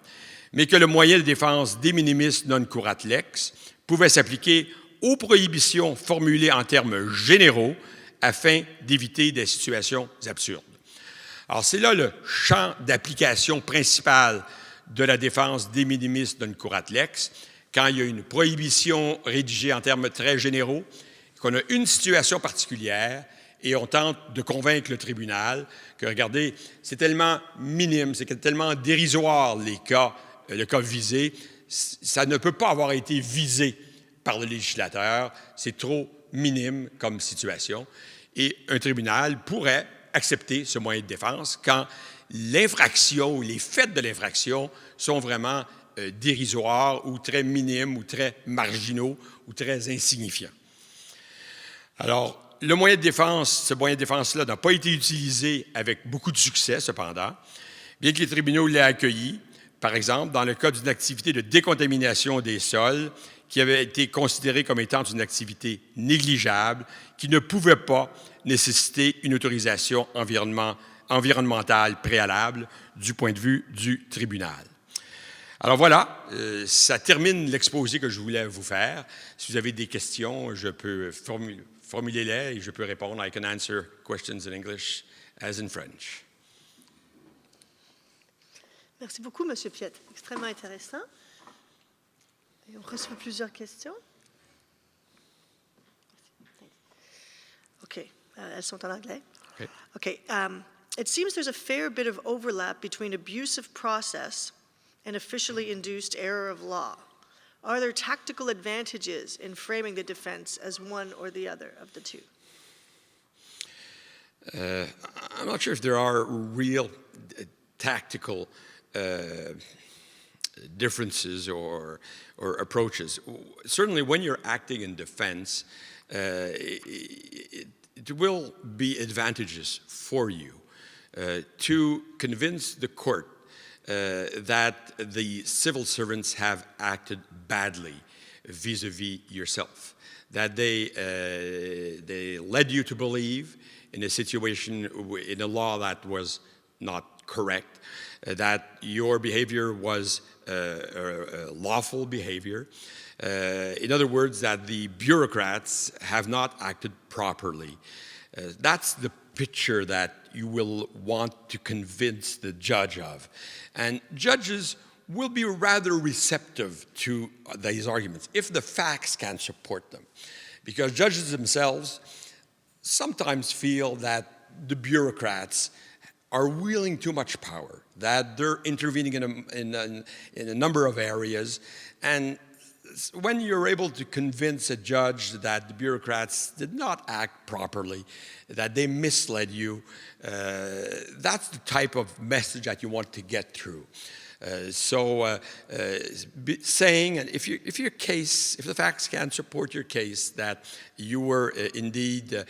mais que le moyen de défense de minimis non curat lex pouvait s'appliquer aux prohibitions formulées en termes généraux afin d'éviter des situations absurdes. Alors, c'est là le champ d'application principal de la défense de minimis non-curat lex, quand il y a une prohibition rédigée en termes très généraux, qu'on a une situation particulière et on tente de convaincre le tribunal que, regardez, c'est tellement minime, c'est tellement dérisoire le cas visé, ça ne peut pas avoir été visé par le législateur, c'est trop minime comme situation. Et un tribunal pourrait accepter ce moyen de défense quand l'infraction ou les faits de l'infraction sont vraiment dérisoires ou très minimes ou très marginaux ou très insignifiants. Alors, ce moyen de défense-là n'a pas été utilisé avec beaucoup de succès, cependant, bien que les tribunaux l'aient accueilli, par exemple, dans le cas d'une activité de décontamination des sols qui avait été considérée comme étant une activité négligeable, qui ne pouvait pas nécessiter une autorisation environnementale préalable du point de vue du tribunal. Alors voilà, ça termine l'exposé que je voulais vous faire. Si vous avez des questions, je peux formuler-les et je peux répondre. I can answer questions in English as in French. Merci beaucoup, M. Piet. Extrêmement intéressant. Et on reçoit plusieurs questions. OK. Elles sont en anglais. OK. It seems there's a fair bit of overlap between abuse of process and officially induced error of law. Are there tactical advantages in framing the defense as one or the other of the two? I'm not sure if there are real tactical differences or approaches. Certainly, when you're acting in defense, it will be advantageous for you to convince the court that the civil servants have acted badly vis-a-vis yourself, that they led you to believe in a situation, in a law that was not correct, that your behavior was lawful behavior. In other words, that the bureaucrats have not acted properly. That's the picture that you will want to convince the judge of. And judges will be rather receptive to these arguments if the facts can support them. Because judges themselves sometimes feel that the bureaucrats are wielding too much power, that they're intervening in a number of areas. And when you're able to convince a judge that the bureaucrats did not act properly, that they misled you, that's the type of message that you want to get through. Saying, and if the facts can support your case that you were indeed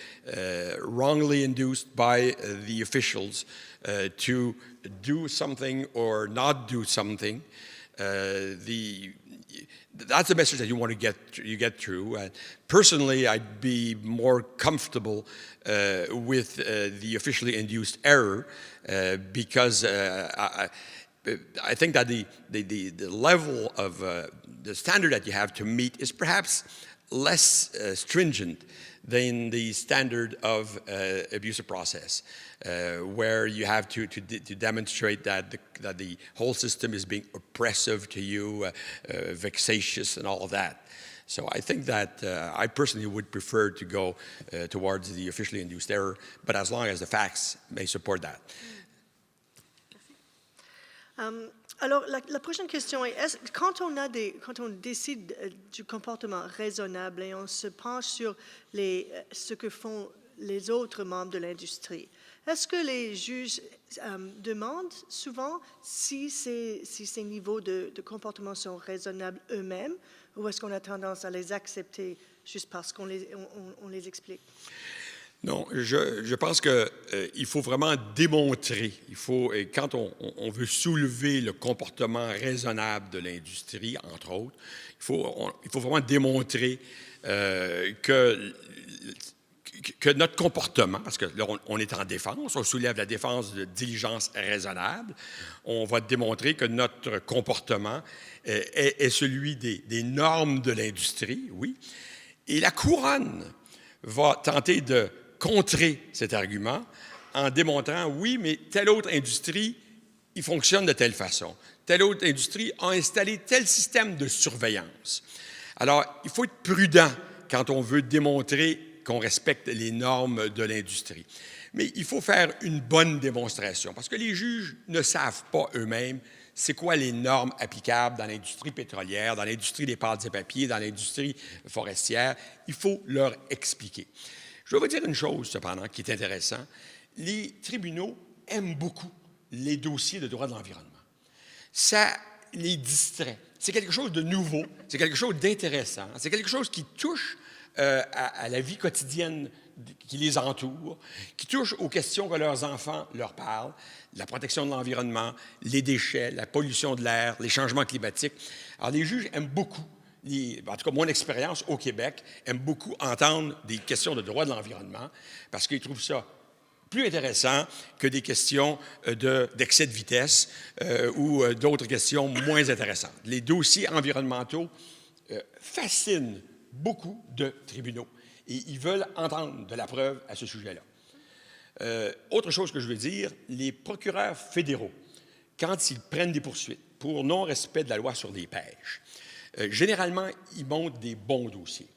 wrongly induced by the officials to do something or not do something, that's a message that you want to get through. Personally, I'd be more comfortable with the officially induced error because I think that the level of the standard that you have to meet is perhaps less stringent than the standard of abusive process, where you have to demonstrate that the whole system is being oppressive to you, vexatious, and all of that. So I think that I personally would prefer to go towards the officially induced error, but as long as the facts may support that. Alors, la prochaine question est, quand on décide du comportement raisonnable et on se penche sur ce que font les autres membres de l'industrie, est-ce que les juges demandent souvent si ces niveaux de comportement sont raisonnables eux-mêmes ou est-ce qu'on a tendance à les accepter juste parce qu'on les explique? Non, je pense qu'il faut vraiment démontrer, quand on veut soulever le comportement raisonnable de l'industrie, entre autres, il faut vraiment démontrer que notre comportement, parce que là, on est en défense, on soulève la défense de diligence raisonnable, on va démontrer que notre comportement est celui des normes de l'industrie, oui, et la couronne va tenter de contrer cet argument en démontrant, oui, mais telle autre industrie, il fonctionne de telle façon. Telle autre industrie a installé tel système de surveillance. Alors, il faut être prudent quand on veut démontrer qu'on respecte les normes de l'industrie. Mais il faut faire une bonne démonstration, parce que les juges ne savent pas eux-mêmes c'est quoi les normes applicables dans l'industrie pétrolière, dans l'industrie des pâtes et papiers, dans l'industrie forestière. Il faut leur expliquer. Je vais vous dire une chose, cependant, qui est intéressante. Les tribunaux aiment beaucoup les dossiers de droit de l'environnement. Ça les distrait. C'est quelque chose de nouveau, c'est quelque chose d'intéressant, c'est quelque chose qui touche à la vie quotidienne qui les entoure, qui touche aux questions que leurs enfants leur parlent, la protection de l'environnement, les déchets, la pollution de l'air, les changements climatiques. Alors, les juges aiment beaucoup, en tout cas, mon expérience au Québec, aime beaucoup entendre des questions de droit de l'environnement parce qu'ils trouvent ça plus intéressant que des questions d'excès de vitesse ou d'autres questions moins intéressantes. Les dossiers environnementaux fascinent beaucoup de tribunaux et ils veulent entendre de la preuve à ce sujet-là. Autre chose que je veux dire, les procureurs fédéraux, quand ils prennent des poursuites pour non-respect de la loi sur les pêches, généralement, ils montent des bons dossiers.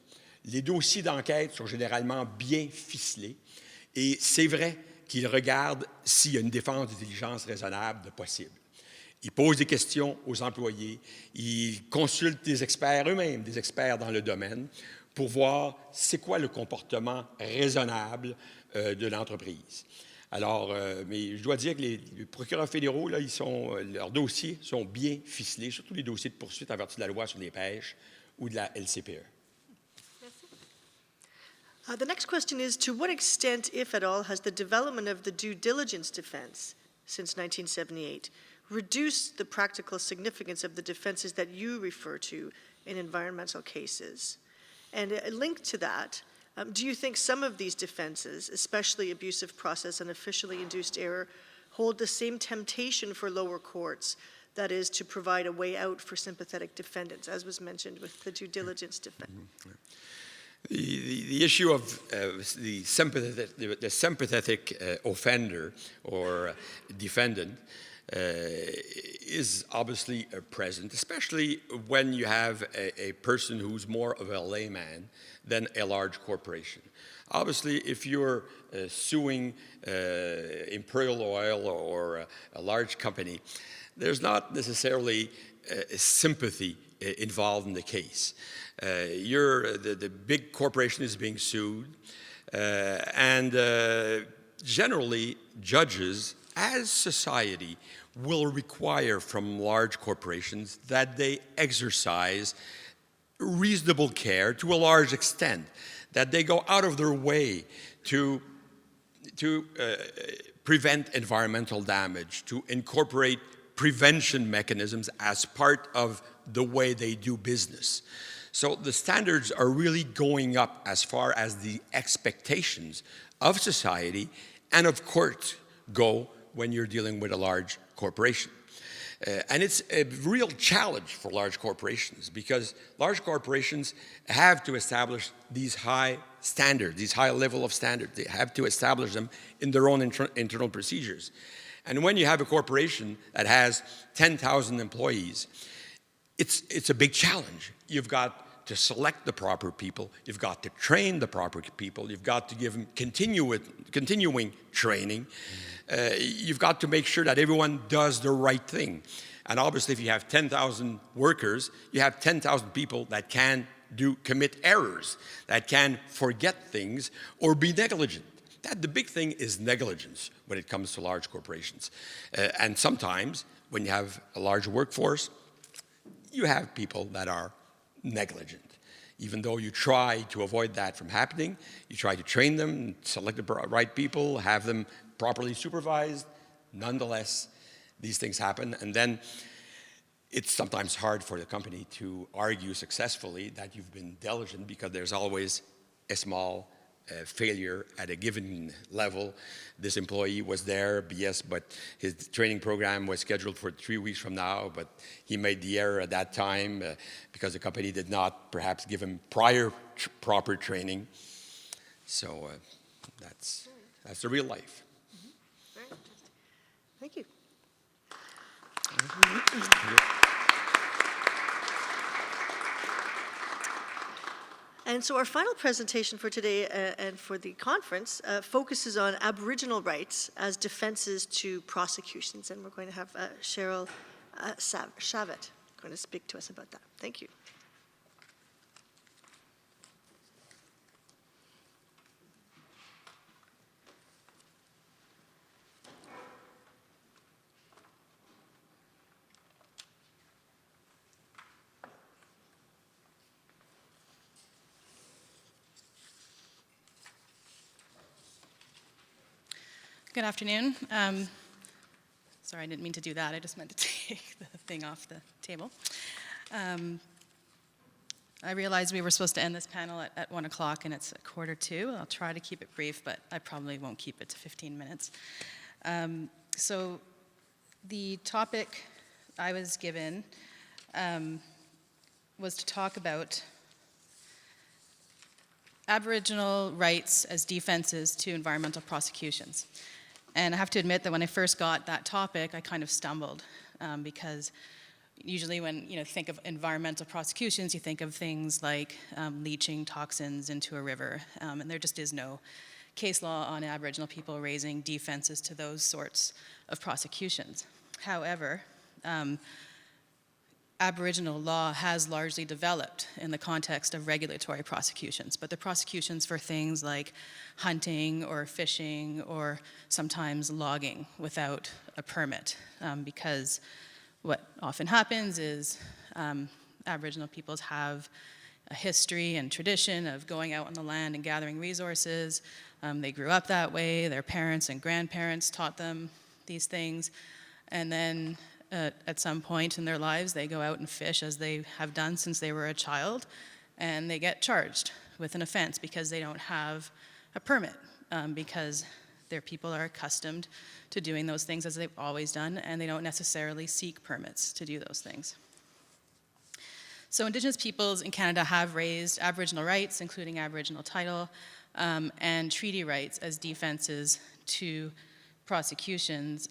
Les dossiers d'enquête sont généralement bien ficelés et c'est vrai qu'ils regardent s'il y a une défense de diligence raisonnable de possible. Ils posent des questions aux employés, ils consultent des experts eux-mêmes, des experts dans le domaine, pour voir c'est quoi le comportement raisonnable de l'entreprise. Alors, mais je dois dire que les procureurs fédéraux, là, leurs dossiers sont bien ficelés, surtout les dossiers de poursuite en vertu de la loi sur les pêches ou de la LCPE. The next question is, to what extent, if at all, has the development of the due diligence defense since 1978 reduced the practical significance of the defenses that you refer to in environmental cases? And linked to that, do you think some of these defenses, especially abusive process and officially induced error, hold the same temptation for lower courts, that is, to provide a way out for sympathetic defendants, as was mentioned with the due diligence defense? Mm-hmm. The issue of the sympathetic offender or defendant is obviously present, especially when you have a person who's more of a layman than a large corporation. Obviously, if you're suing Imperial Oil or a large company, there's not necessarily sympathy involved in the case. The big corporation is being sued, and generally judges, as society, will require from large corporations that they exercise reasonable care to a large extent, that they go out of their way to prevent environmental damage, to incorporate prevention mechanisms as part of the way they do business. So the standards are really going up as far as the expectations of society and of courts go when you're dealing with a large corporation. And it's a real challenge for large corporations because large corporations have to establish these high standards, these high level of standards. They have to establish them in their own internal procedures. And when you have a corporation that has 10,000 employees, it's a big challenge. You've got to select the proper people. You've got to train the proper people. You've got to give them continuing training. You've got to make sure that everyone does the right thing. And obviously, if you have 10,000 workers, you have 10,000 people that can commit errors, that can forget things or be negligent. The big thing is negligence when it comes to large corporations. And sometimes, when you have a large workforce, you have people that are negligent. Even though you try to avoid that from happening, you try to train them, select the right people, have them properly supervised, nonetheless, these things happen. And then it's sometimes hard for the company to argue successfully that you've been diligent because there's always a small failure at a given level. This employee was there, yes, but his training program was scheduled for 3 weeks from now, but he made the error at that time because the company did not perhaps give him prior proper training. So That's the real life. Very interesting. Thank you. And so our final presentation for today and for the conference focuses on Aboriginal rights as defenses to prosecutions. And we're going to have Cheryl Shavit going to speak to us about that. Thank you. Good afternoon. Sorry, I didn't mean to do that. I just meant to take the thing off the table. I realized we were supposed to end this panel at 1 o'clock, and it's 1:45. I'll try to keep it brief, but I probably won't keep it to 15 minutes. So the topic I was given was to talk about Aboriginal rights as defenses to environmental prosecutions. And I have to admit that when I first got that topic, I kind of stumbled because usually when you think of environmental prosecutions, you think of things like leaching toxins into a river, and there just is no case law on Aboriginal people raising defenses to those sorts of prosecutions. However, Aboriginal law has largely developed in the context of regulatory prosecutions, but the prosecutions for things like hunting or fishing or sometimes logging without a permit, because what often happens is Aboriginal peoples have a history and tradition of going out on the land and gathering resources. They grew up that way. Their parents and grandparents taught them these things, and then at some point in their lives, they go out and fish as they have done since they were a child, and they get charged with an offense because they don't have a permit, because their people are accustomed to doing those things as they've always done, and they don't necessarily seek permits to do those things. So Indigenous peoples in Canada have raised Aboriginal rights, including Aboriginal title, and treaty rights as defenses to prosecutions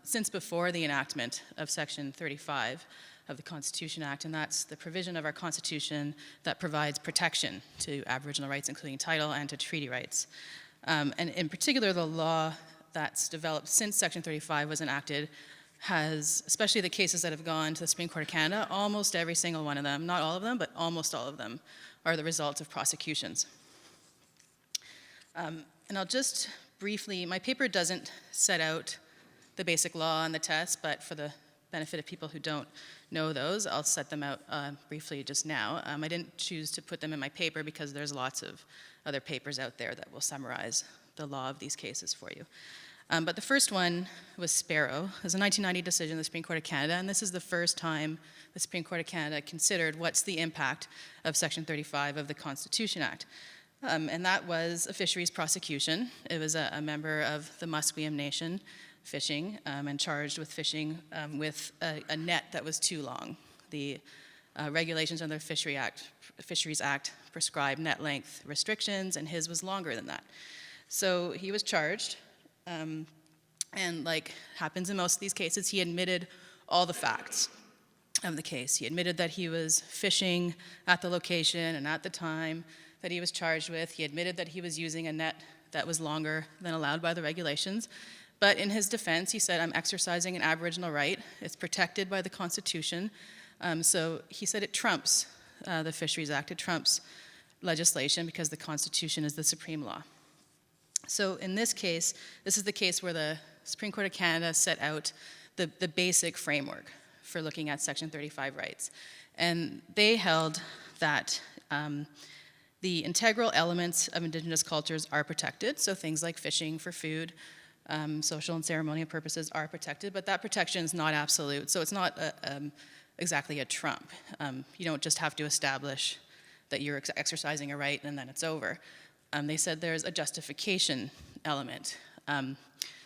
since before the enactment of Section 35 of the Constitution Act, and that's the provision of our Constitution that provides protection to Aboriginal rights, including title, and to treaty rights. And in particular, the law that's developed since Section 35 was enacted has, especially the cases that have gone to the Supreme Court of Canada, almost every single one of them, not all of them, but almost all of them, are the result of prosecutions. And I'll just briefly, my paper doesn't set out the basic law and the test, but for the benefit of people who don't know those, I'll set them out briefly just now. I didn't choose to put them in my paper because there's lots of other papers out there that will summarize the law of these cases for you. But the first one was Sparrow. It was a 1990 decision of the Supreme Court of Canada, and this is the first time the Supreme Court of Canada considered what's the impact of Section 35 of the Constitution Act. And that was a fisheries prosecution. It was a member of the Musqueam Nation fishing and charged with fishing with a net that was too long. The regulations under the Fisheries Act prescribe net length restrictions, and his was longer than that. So he was charged, and like happens in most of these cases, he admitted all the facts of the case. He admitted that he was fishing at the location and at the time that he was charged with. He admitted that he was using a net that was longer than allowed by the regulations. But in his defense, he said, I'm exercising an Aboriginal right. It's protected by the Constitution. So he said it trumps the Fisheries Act. It trumps legislation because the Constitution is the supreme law. So in this case, this is the case where the Supreme Court of Canada set out the basic framework for looking at Section 35 rights. And they held that the integral elements of Indigenous cultures are protected, so things like fishing for food, social and ceremonial purposes are protected, but that protection is not absolute, so it's not exactly a trump. You don't just have to establish that you're exercising a right and then it's over. They said there's a justification element,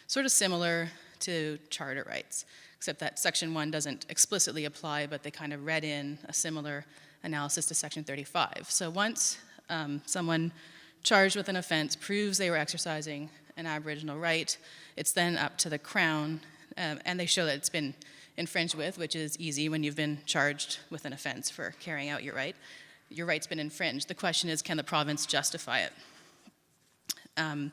sort of similar to charter rights, except that Section 1 doesn't explicitly apply, but they kind of read in a similar analysis to Section 35. So once someone charged with an offense proves they were exercising an Aboriginal right, it's then up to the Crown, and they show that it's been infringed with, which is easy when you've been charged with an offense for carrying out your right. Your right's been infringed. The question is, can the province justify it? And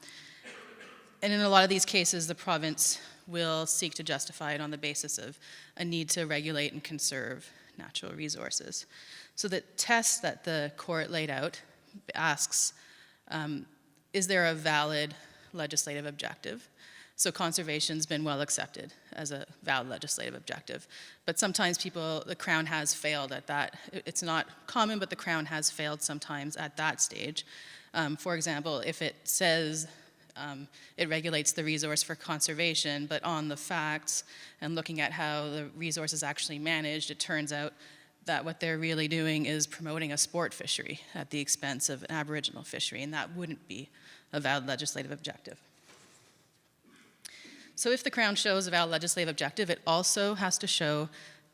in a lot of these cases, the province will seek to justify it on the basis of a need to regulate and conserve natural resources. So the test that the court laid out asks, is there a valid legislative objective? So conservation's been well accepted as a valid legislative objective. But sometimes the Crown has failed at that. It's not common, but the Crown has failed sometimes at that stage. For example, if it says it regulates the resource for conservation, but on the facts and looking at how the resource is actually managed, it turns out that what they're really doing is promoting a sport fishery at the expense of an Aboriginal fishery, and that wouldn't be a valid legislative objective. So if the Crown shows a valid legislative objective, it also has to show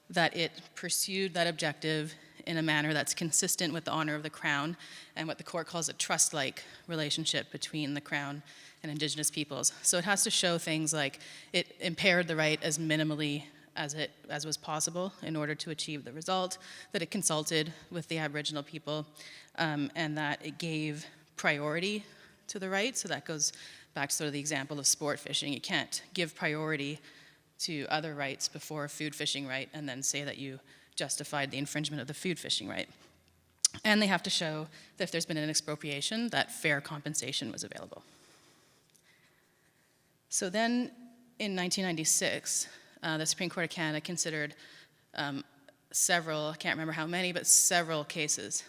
that it pursued that objective in a manner that's consistent with the honor of the Crown and what the court calls a trust-like relationship between the Crown and Indigenous peoples. So it has to show things like it impaired the right as minimally as was possible in order to achieve the result, that it consulted with the Aboriginal people, and that it gave priority to the right. So that goes back to sort of the example of sport fishing. You can't give priority to other rights before a food fishing right and then say that you justified the infringement of the food fishing right. And they have to show that if there's been an expropriation, that fair compensation was available. So then in 1996, the Supreme Court of Canada considered several, I can't remember how many, but several cases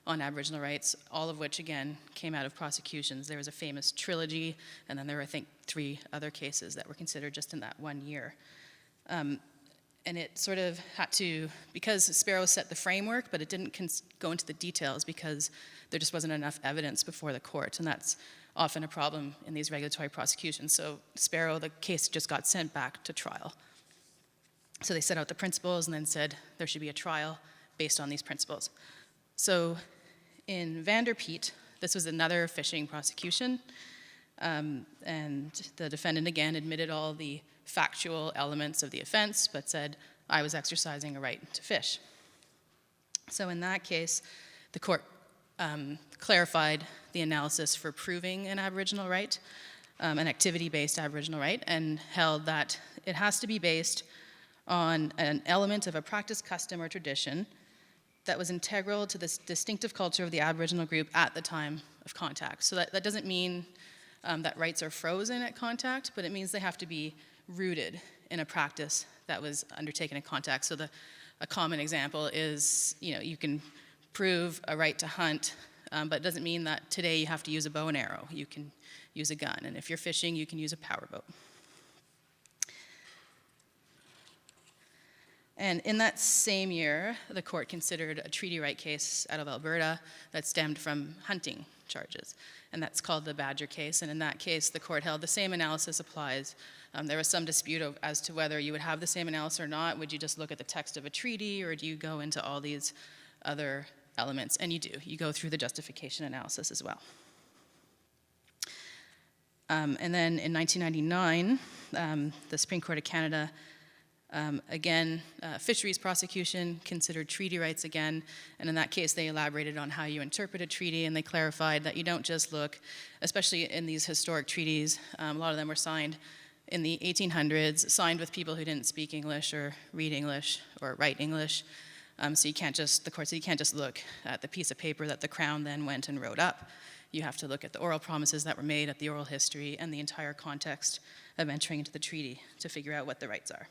on Aboriginal rights, all of which, again, came out of prosecutions. There was a famous trilogy, and then there were, I think, 3 other cases that were considered just in that 1 year. And it sort of had to, because Sparrow set the framework, but it didn't go into the details because there just wasn't enough evidence before the court, and that's often a problem in these regulatory prosecutions. So Sparrow, the case just got sent back to trial. So they set out the principles and then said there should be a trial based on these principles. So in Vanderpeet, this was another fishing prosecution, and the defendant again admitted all the factual elements of the offense, but said, I was exercising a right to fish. So in that case, the court clarified the analysis for proving an Aboriginal right, an activity-based Aboriginal right, and held that it has to be based on an element of a practice, custom, or tradition that was integral to the distinctive culture of the Aboriginal group at the time of contact. So that doesn't mean that rights are frozen at contact, but it means they have to be rooted in a practice that was undertaken in contact. So a common example is, you can prove a right to hunt, but it doesn't mean that today you have to use a bow and arrow. You can use a gun, and if you're fishing, you can use a powerboat. And in that same year, the court considered a treaty right case out of Alberta that stemmed from hunting charges, and that's called the Badger case. And in that case, the court held the same analysis applies. There was some dispute as to whether you would have the same analysis or not. Would you just look at the text of a treaty, or do you go into all these other elements? And you do. You go through the justification analysis as well. And then in 1999, the Supreme Court of Canada fisheries prosecution considered treaty rights again, and in that case they elaborated on how you interpret a treaty, and they clarified that you don't just look, especially in these historic treaties, a lot of them were signed in the 1800s, signed with people who didn't speak English or read English or write English, so the court said you can't just look at the piece of paper that the Crown then went and wrote up. You have to look at the oral promises that were made, at the oral history, and the entire context of entering into the treaty to figure out what the rights are.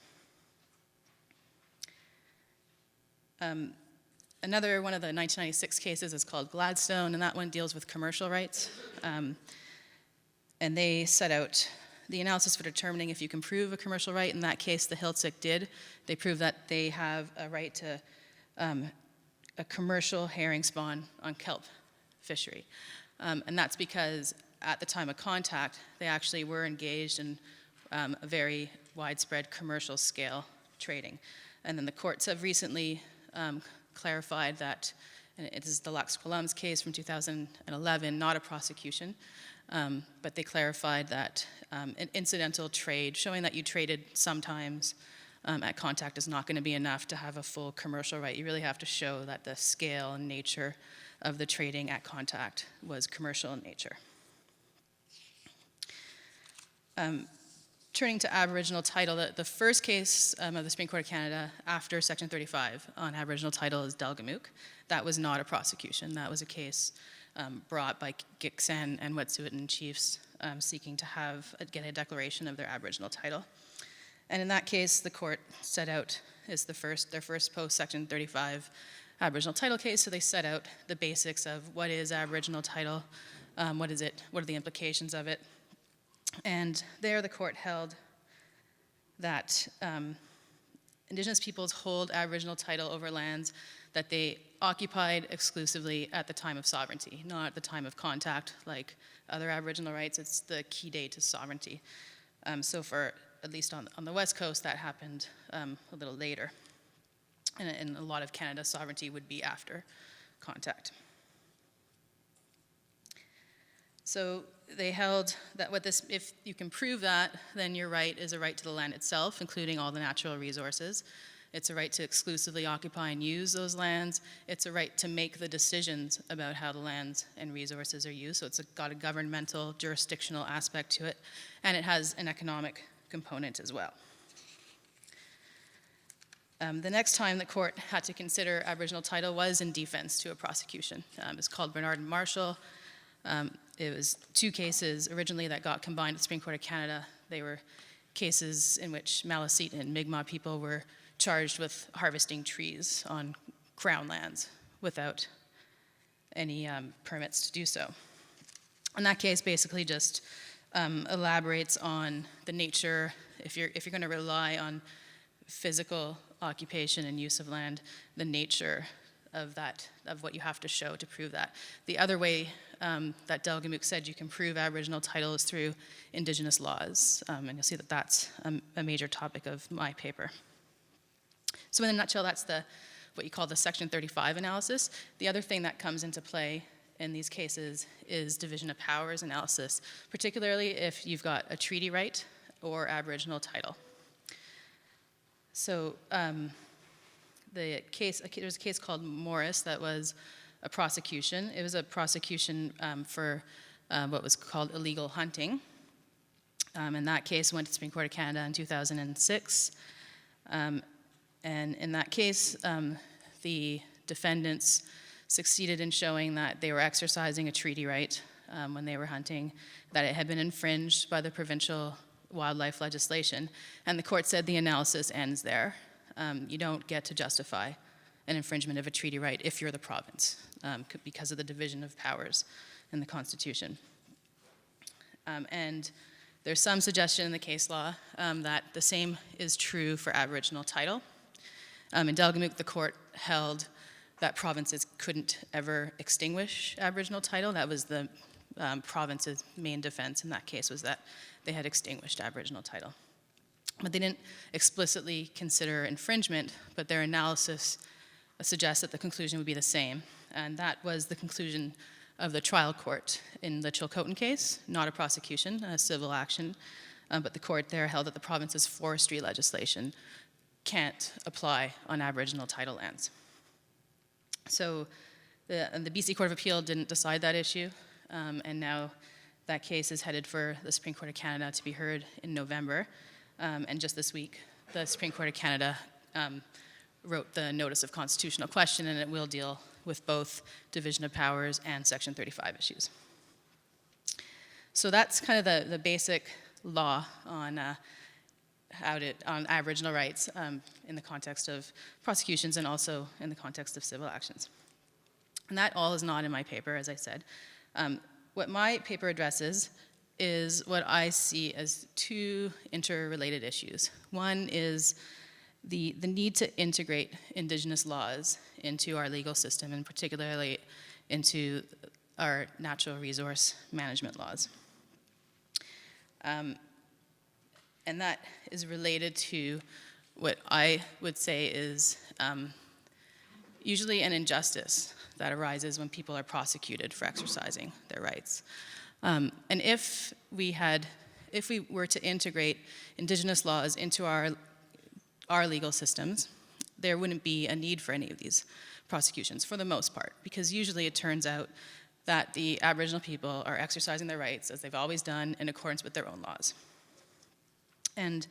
Another one of the 1996 cases is called Gladstone, and that one deals with commercial rights. And they set out the analysis for determining if you can prove a commercial right. In that case, the Hiltzik did. They proved that they have a right to a commercial herring spawn on kelp fishery. And that's because at the time of contact, they actually were engaged in a very widespread commercial scale trading. And then the courts have recently clarified that And it is the Lax Kw'alaams case from 2011, not a prosecution, but they clarified that an incidental trade, showing that you traded sometimes at contact, is not going to be enough to have a full commercial right. You really have to show that the scale and nature of the trading at contact was commercial in nature. Turning to Aboriginal title, the first case of the Supreme Court of Canada after Section 35 on Aboriginal title is Delgamuukw. That was not a prosecution. That was a case brought by Gitxsan and Wet'suwet'en chiefs seeking to get a declaration of their Aboriginal title. And in that case, the court set out, is their first post-Section 35 Aboriginal title case, so they set out the basics of what is Aboriginal title, what is it, what are the implications of it. And there the court held that Indigenous peoples hold Aboriginal title over lands that they occupied exclusively at the time of sovereignty, not at the time of contact like other Aboriginal rights. It's the key date to sovereignty. So for, at least on the West Coast, that happened a little later. And in a lot of Canada, sovereignty would be after contact. So they held that if you can prove that, then your right is a right to the land itself, including all the natural resources. It's a right to exclusively occupy and use those lands. It's a right to make the decisions about how the lands and resources are used. So it's got a governmental, jurisdictional aspect to it, and it has an economic component as well. The next time the court had to consider Aboriginal title was in defense to a prosecution. It's called Bernard and Marshall. It was two cases originally that got combined with the Supreme Court of Canada. They were cases in which Maliseet and Mi'kmaq people were charged with harvesting trees on Crown lands without any permits to do so. And that case basically just elaborates on the nature, if you're going to rely on physical occupation and use of land, the nature of what you have to show to prove that. The other way that Delgamuukw said you can prove Aboriginal title is through Indigenous laws, and you'll see that that's a major topic of my paper. So in a nutshell, that's what you call the Section 35 analysis. The other thing that comes into play in these cases is division of powers analysis, particularly if you've got a treaty right or Aboriginal title. So there's a case called Morris that was a prosecution. It was a prosecution for what was called illegal hunting. And that case went to the Supreme Court of Canada in 2006. And in that case, the defendants succeeded in showing that they were exercising a treaty right when they were hunting, that it had been infringed by the provincial wildlife legislation. And the court said the analysis ends there. You don't get to justify an infringement of a treaty right if you're the province, because of the division of powers in the Constitution. And there's some suggestion in the case law that the same is true for Aboriginal title. In Delgamuukw, the court held that provinces couldn't ever extinguish Aboriginal title. That was the province's main defense in that case, was that they had extinguished Aboriginal title. But they didn't explicitly consider infringement, but their analysis suggests that the conclusion would be the same. And that was the conclusion of the trial court in the Chilcotin case, not a prosecution, a civil action. But the court there held that the province's forestry legislation can't apply on Aboriginal title lands. So the BC Court of Appeal didn't decide that issue, and now that case is headed for the Supreme Court of Canada to be heard in November. And just this week, the Supreme Court of Canada wrote the Notice of Constitutional Question, and it will deal with both division of powers and Section 35 issues. So that's kind of the basic law on on Aboriginal rights in the context of prosecutions and also in the context of civil actions. And that all is not in my paper, as I said. What my paper addresses is what I see as two interrelated issues. One is the need to integrate Indigenous laws into our legal system, and particularly into our natural resource management laws. And that is related to what I would say is usually an injustice that arises when people are prosecuted for exercising their rights. And if we were to integrate Indigenous laws into our legal systems, there wouldn't be a need for any of these prosecutions for the most part, because usually it turns out that the Aboriginal people are exercising their rights as they've always done in accordance with their own laws. And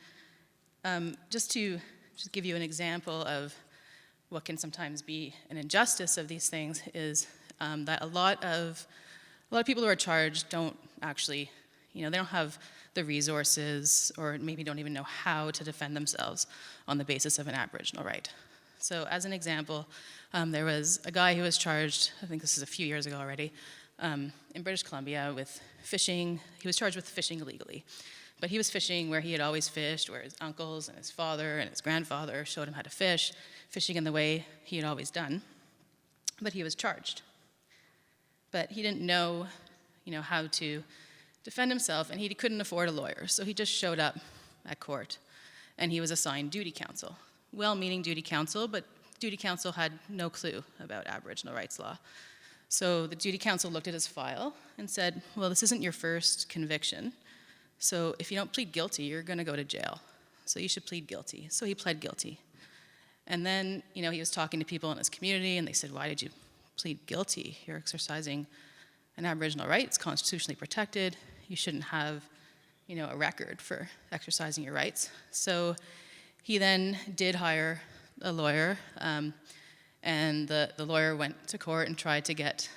just to give you an example of what can sometimes be an injustice of these things is that a lot of people who are charged don't actually, they don't have the resources or maybe don't even know how to defend themselves on the basis of an Aboriginal right. So as an example, there was a guy who was charged, I think this is a few years ago already, in British Columbia with fishing. He was charged with fishing illegally. But he was fishing where he had always fished, where his uncles and his father and his grandfather showed him how to fish, fishing in the way he had always done. But he was charged. But he didn't know, how to defend himself, and he couldn't afford a lawyer. So he just showed up at court, and he was assigned duty counsel. Well-meaning duty counsel, but duty counsel had no clue about Aboriginal rights law. So the duty counsel looked at his file and said, well, this isn't your first conviction. So if you don't plead guilty, you're going to go to jail. So you should plead guilty. So he pled guilty. And then, he was talking to people in his community, and they said, why did you plead guilty? You're exercising an Aboriginal right. It's constitutionally protected. You shouldn't have, a record for exercising your rights. So he then did hire a lawyer, and the lawyer went to court and tried to get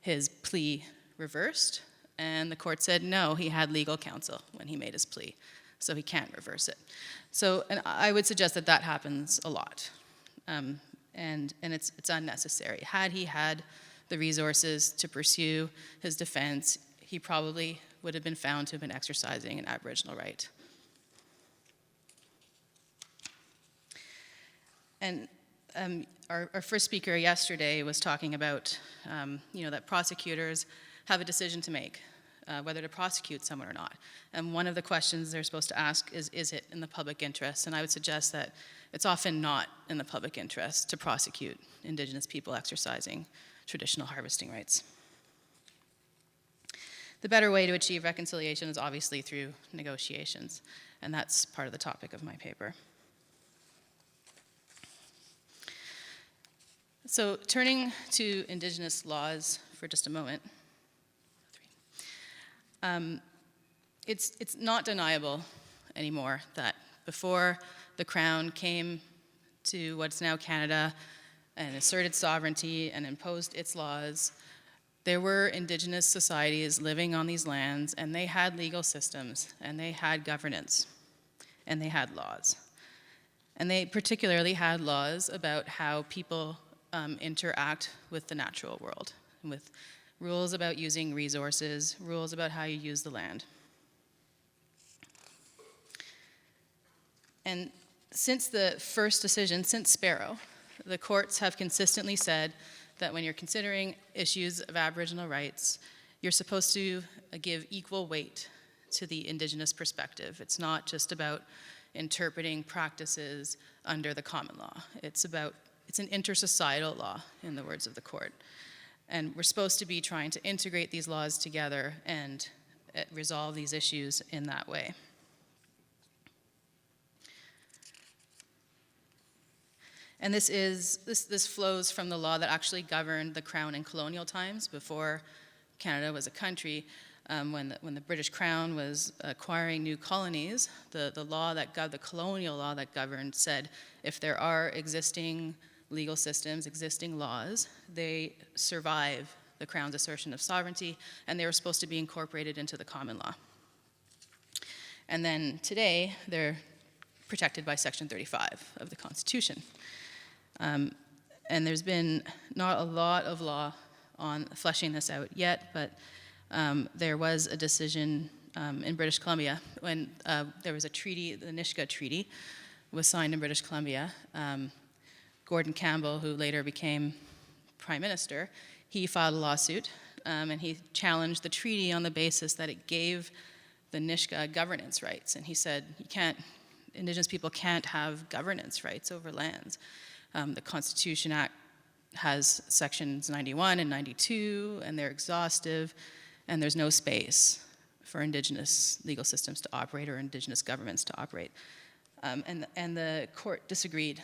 his plea reversed. And the court said no, he had legal counsel when he made his plea, so he can't reverse it. So, and I would suggest that happens a lot, and it's unnecessary. Had he had the resources to pursue his defense, he probably would have been found to have been exercising an Aboriginal right. And our first speaker yesterday was talking about, that prosecutors have a decision to make, whether to prosecute someone or not. And one of the questions they're supposed to ask is it in the public interest? And I would suggest that it's often not in the public interest to prosecute Indigenous people exercising traditional harvesting rights. The better way to achieve reconciliation is obviously through negotiations, and that's part of the topic of my paper. So turning to Indigenous laws for just a moment, it's not deniable anymore that before the Crown came to what's now Canada and asserted sovereignty and imposed its laws, there were Indigenous societies living on these lands, and they had legal systems, and they had governance, and they had laws. And they particularly had laws about how people interact with the natural world, with rules about using resources, rules about how you use the land. And since the first decision, since Sparrow, the courts have consistently said that when you're considering issues of Aboriginal rights, you're supposed to give equal weight to the Indigenous perspective. It's not just about interpreting practices under the common law. It's an intersocietal law, in the words of the court. And we're supposed to be trying to integrate these laws together and resolve these issues in that way. And this flows from the law that actually governed the Crown in colonial times, before Canada was a country. When the British Crown was acquiring new colonies, the colonial law that governed said if there are existing legal systems, existing laws, they survive the Crown's assertion of sovereignty, and they were supposed to be incorporated into the common law. And then today, they're protected by Section 35 of the Constitution. And there's been not a lot of law on fleshing this out yet, but there was a decision in British Columbia when there was a treaty, the Nisga'a Treaty was signed in British Columbia. Gordon Campbell, who later became Prime Minister, he filed a lawsuit, and he challenged the treaty on the basis that it gave the Nisga'a governance rights. And he said, Indigenous people can't have governance rights over lands. The Constitution Act has sections 91 and 92, and they're exhaustive, and there's no space for Indigenous legal systems to operate or Indigenous governments to operate. And the court disagreed.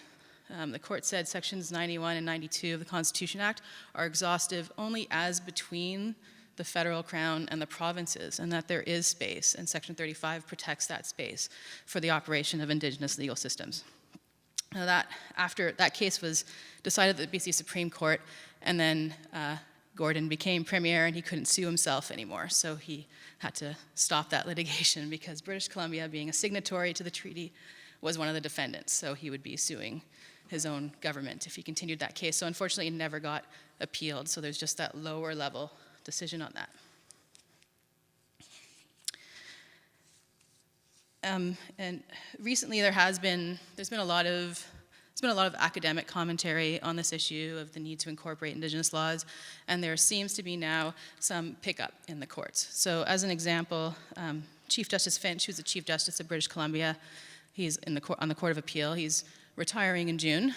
The court said sections 91 and 92 of the Constitution Act are exhaustive only as between the federal crown and the provinces, and that there is space, and Section 35 protects that space for the operation of Indigenous legal systems. Now after that case was decided at the BC Supreme Court, and then Gordon became premier and he couldn't sue himself anymore, so he had to stop that litigation because British Columbia, being a signatory to the treaty, was one of the defendants, so he would be suing his own government if he continued that case. So unfortunately, it never got appealed, so there's just that lower level decision on that. And recently there's been a lot of academic commentary on this issue of the need to incorporate Indigenous laws, and there seems to be now some pickup in the courts. So as an example, Chief Justice Finch, who's the Chief Justice of British Columbia, he's on the Court of Appeal. He's retiring in June,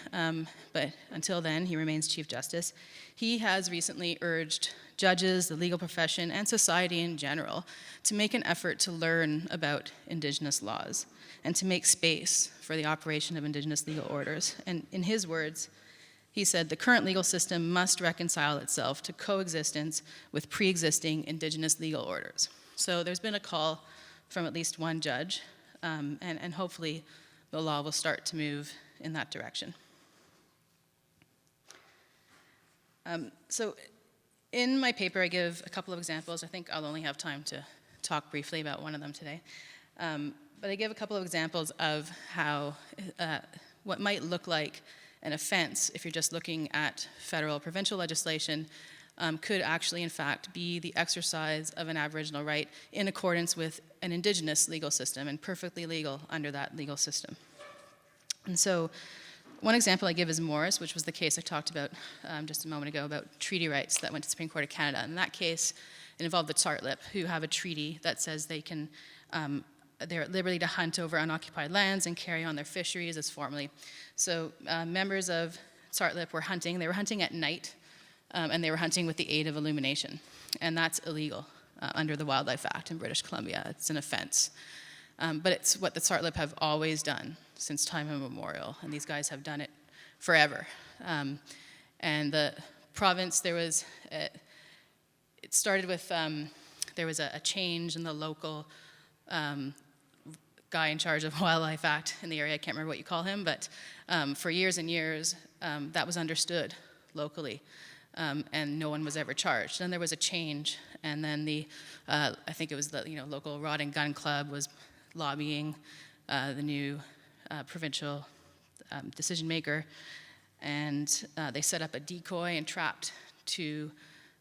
but until then, he remains Chief Justice. He has recently urged judges, the legal profession, and society in general to make an effort to learn about Indigenous laws and to make space for the operation of Indigenous legal orders. And in his words, he said, the current legal system must reconcile itself to coexistence with pre-existing Indigenous legal orders. So there's been a call from at least one judge, and hopefully the law will start to move in that direction. So in my paper, I give a couple of examples. I think I'll only have time to talk briefly about one of them today. But I give a couple of examples of how what might look like an offense, if you're just looking at federal or provincial legislation, could actually, in fact, be the exercise of an Aboriginal right in accordance with an Indigenous legal system and perfectly legal under that legal system. And so one example I give is Morris, which was the case I talked about just a moment ago about treaty rights that went to the Supreme Court of Canada. And in that case, it involved the Tsartlip, who have a treaty that says they can, they're at liberty to hunt over unoccupied lands and carry on their fisheries as formerly. So members of Tsartlip were hunting. They were hunting at night, and they were hunting with the aid of illumination. And that's illegal under the Wildlife Act in British Columbia. It's an offense. But it's what the Tsartlip have always done since time immemorial, and these guys have done it forever. And the province, it started with, there was a change in the local guy in charge of Wildlife Act in the area. I can't remember what you call him, but for years and years, that was understood locally, and no one was ever charged. Then there was a change, and then I think it was the local Rod and Gun Club was lobbying the new provincial decision maker, and they set up a decoy and trapped two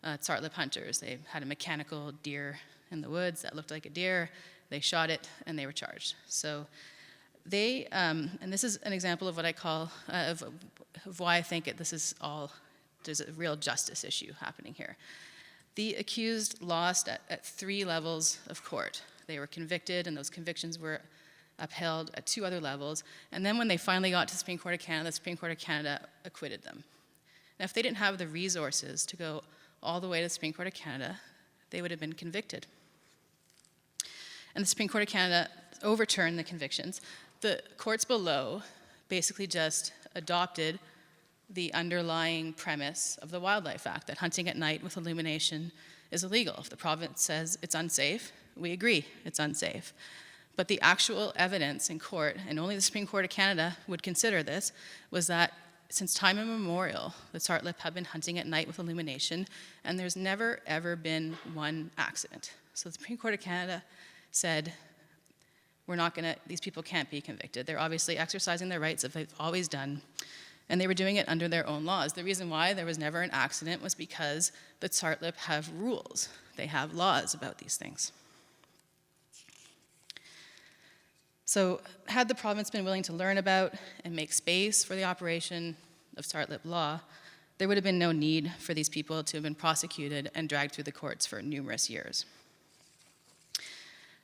Tsartlip hunters. They had a mechanical deer in the woods that looked like a deer. They shot it, and they were charged. So they, and this is an example of what I call, of why I think there's a real justice issue happening here. The accused lost at 3 levels of court. They were convicted, and those convictions were upheld at 2 other levels. And then when they finally got to the Supreme Court of Canada, the Supreme Court of Canada acquitted them. Now, if they didn't have the resources to go all the way to the Supreme Court of Canada, they would have been convicted. And the Supreme Court of Canada overturned the convictions. The courts below basically just adopted the underlying premise of the Wildlife Act, that hunting at night with illumination is illegal. If the province says it's unsafe, we agree it's unsafe. But the actual evidence in court, and only the Supreme Court of Canada would consider this, was that since time immemorial, the Tsartlip have been hunting at night with illumination, and there's never, ever been one accident. So the Supreme Court of Canada said, these people can't be convicted. They're obviously exercising their rights as they've always done, and they were doing it under their own laws. The reason why there was never an accident was because the Tsartlip have rules. They have laws about these things. So had the province been willing to learn about and make space for the operation of Tsartlip law, there would have been no need for these people to have been prosecuted and dragged through the courts for numerous years.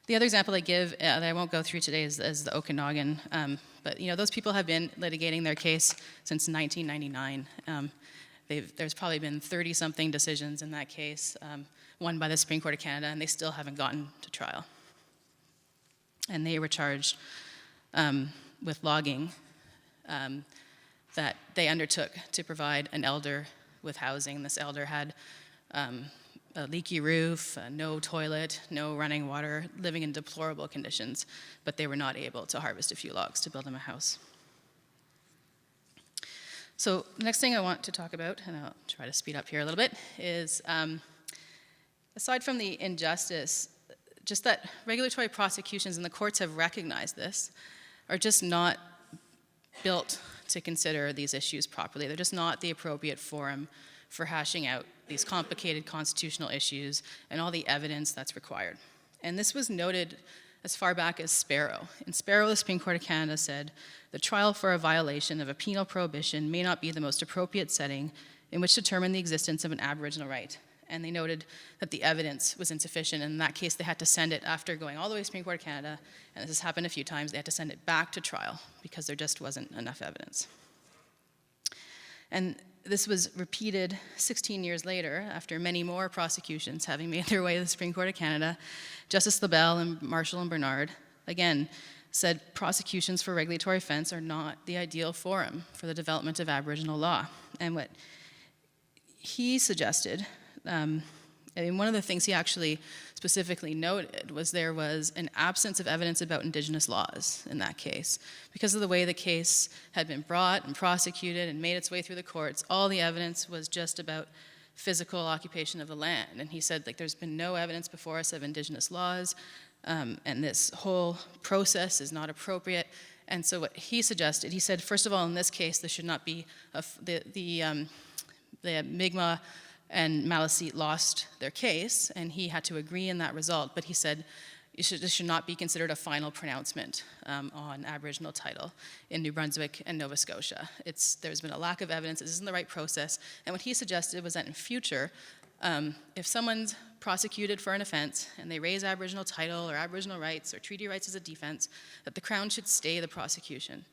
The other example I give that I won't go through today is the Okanagan. But those people have been litigating their case since 1999. There's probably been 30-something decisions in that case, won by the Supreme Court of Canada, and they still haven't gotten to trial. And they were charged with logging that they undertook to provide an elder with housing. This elder had a leaky roof, no toilet, no running water, living in deplorable conditions, but they were not able to harvest a few logs to build him a house. So the next thing I want to talk about, and I'll try to speed up here a little bit, is aside from the injustice, just that regulatory prosecutions, and the courts have recognized this, are just not built to consider these issues properly. They're just not the appropriate forum for hashing out these complicated constitutional issues and all the evidence that's required. And this was noted as far back as Sparrow. In Sparrow, the Supreme Court of Canada said, "The trial for a violation of a penal prohibition may not be the most appropriate setting in which to determine the existence of an Aboriginal right." And they noted that the evidence was insufficient. And in that case, they had to send it, after going all the way to the Supreme Court of Canada, and this has happened a few times, they had to send it back to trial because there just wasn't enough evidence. And this was repeated 16 years later, after many more prosecutions having made their way to the Supreme Court of Canada. Justice LaBelle and Marshall and Bernard, again, said prosecutions for regulatory offense are not the ideal forum for the development of Aboriginal law. And what he suggested, one of the things he actually specifically noted was there was an absence of evidence about Indigenous laws in that case. Because of the way the case had been brought and prosecuted and made its way through the courts, all the evidence was just about physical occupation of the land. And he said, there's been no evidence before us of Indigenous laws, and this whole process is not appropriate. And so what he suggested, he said, first of all, in this case, there should not be the Mi'kmaq and Maliseet lost their case, and he had to agree in that result. But he said this should not be considered a final pronouncement on Aboriginal title in New Brunswick and Nova Scotia. There's been a lack of evidence. This isn't the right process. And what he suggested was that in future, if someone's prosecuted for an offense and they raise Aboriginal title or Aboriginal rights or treaty rights as a defense, that the Crown should stay the prosecution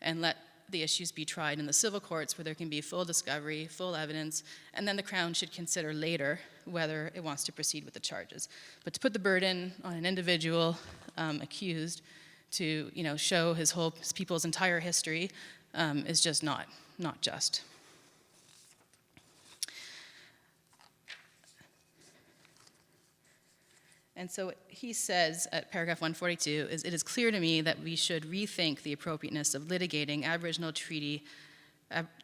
and let the issues be tried in the civil courts where there can be full discovery, full evidence, and then the Crown should consider later whether it wants to proceed with the charges. But to put the burden on an individual accused to show his people's entire history is just not just. And so what he says at paragraph 142 is, "It is clear to me that we should rethink the appropriateness of litigating Aboriginal treaty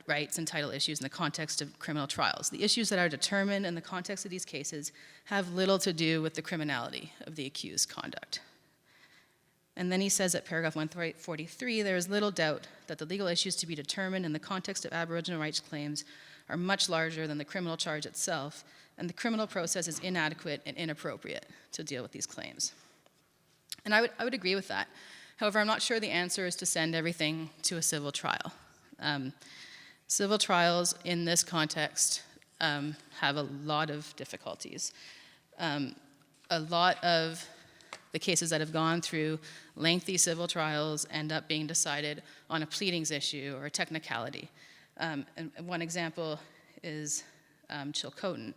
rights and title issues in the context of criminal trials. The issues that are determined in the context of these cases have little to do with the criminality of the accused conduct." And then he says at paragraph 143, "There is little doubt that the legal issues to be determined in the context of Aboriginal rights claims are much larger than the criminal charge itself, and the criminal process is inadequate and inappropriate to deal with these claims." And I would agree with that. However, I'm not sure the answer is to send everything to a civil trial. Civil trials in this context have a lot of difficulties. A lot of the cases that have gone through lengthy civil trials end up being decided on a pleadings issue or a technicality. And one example is Chilcotin.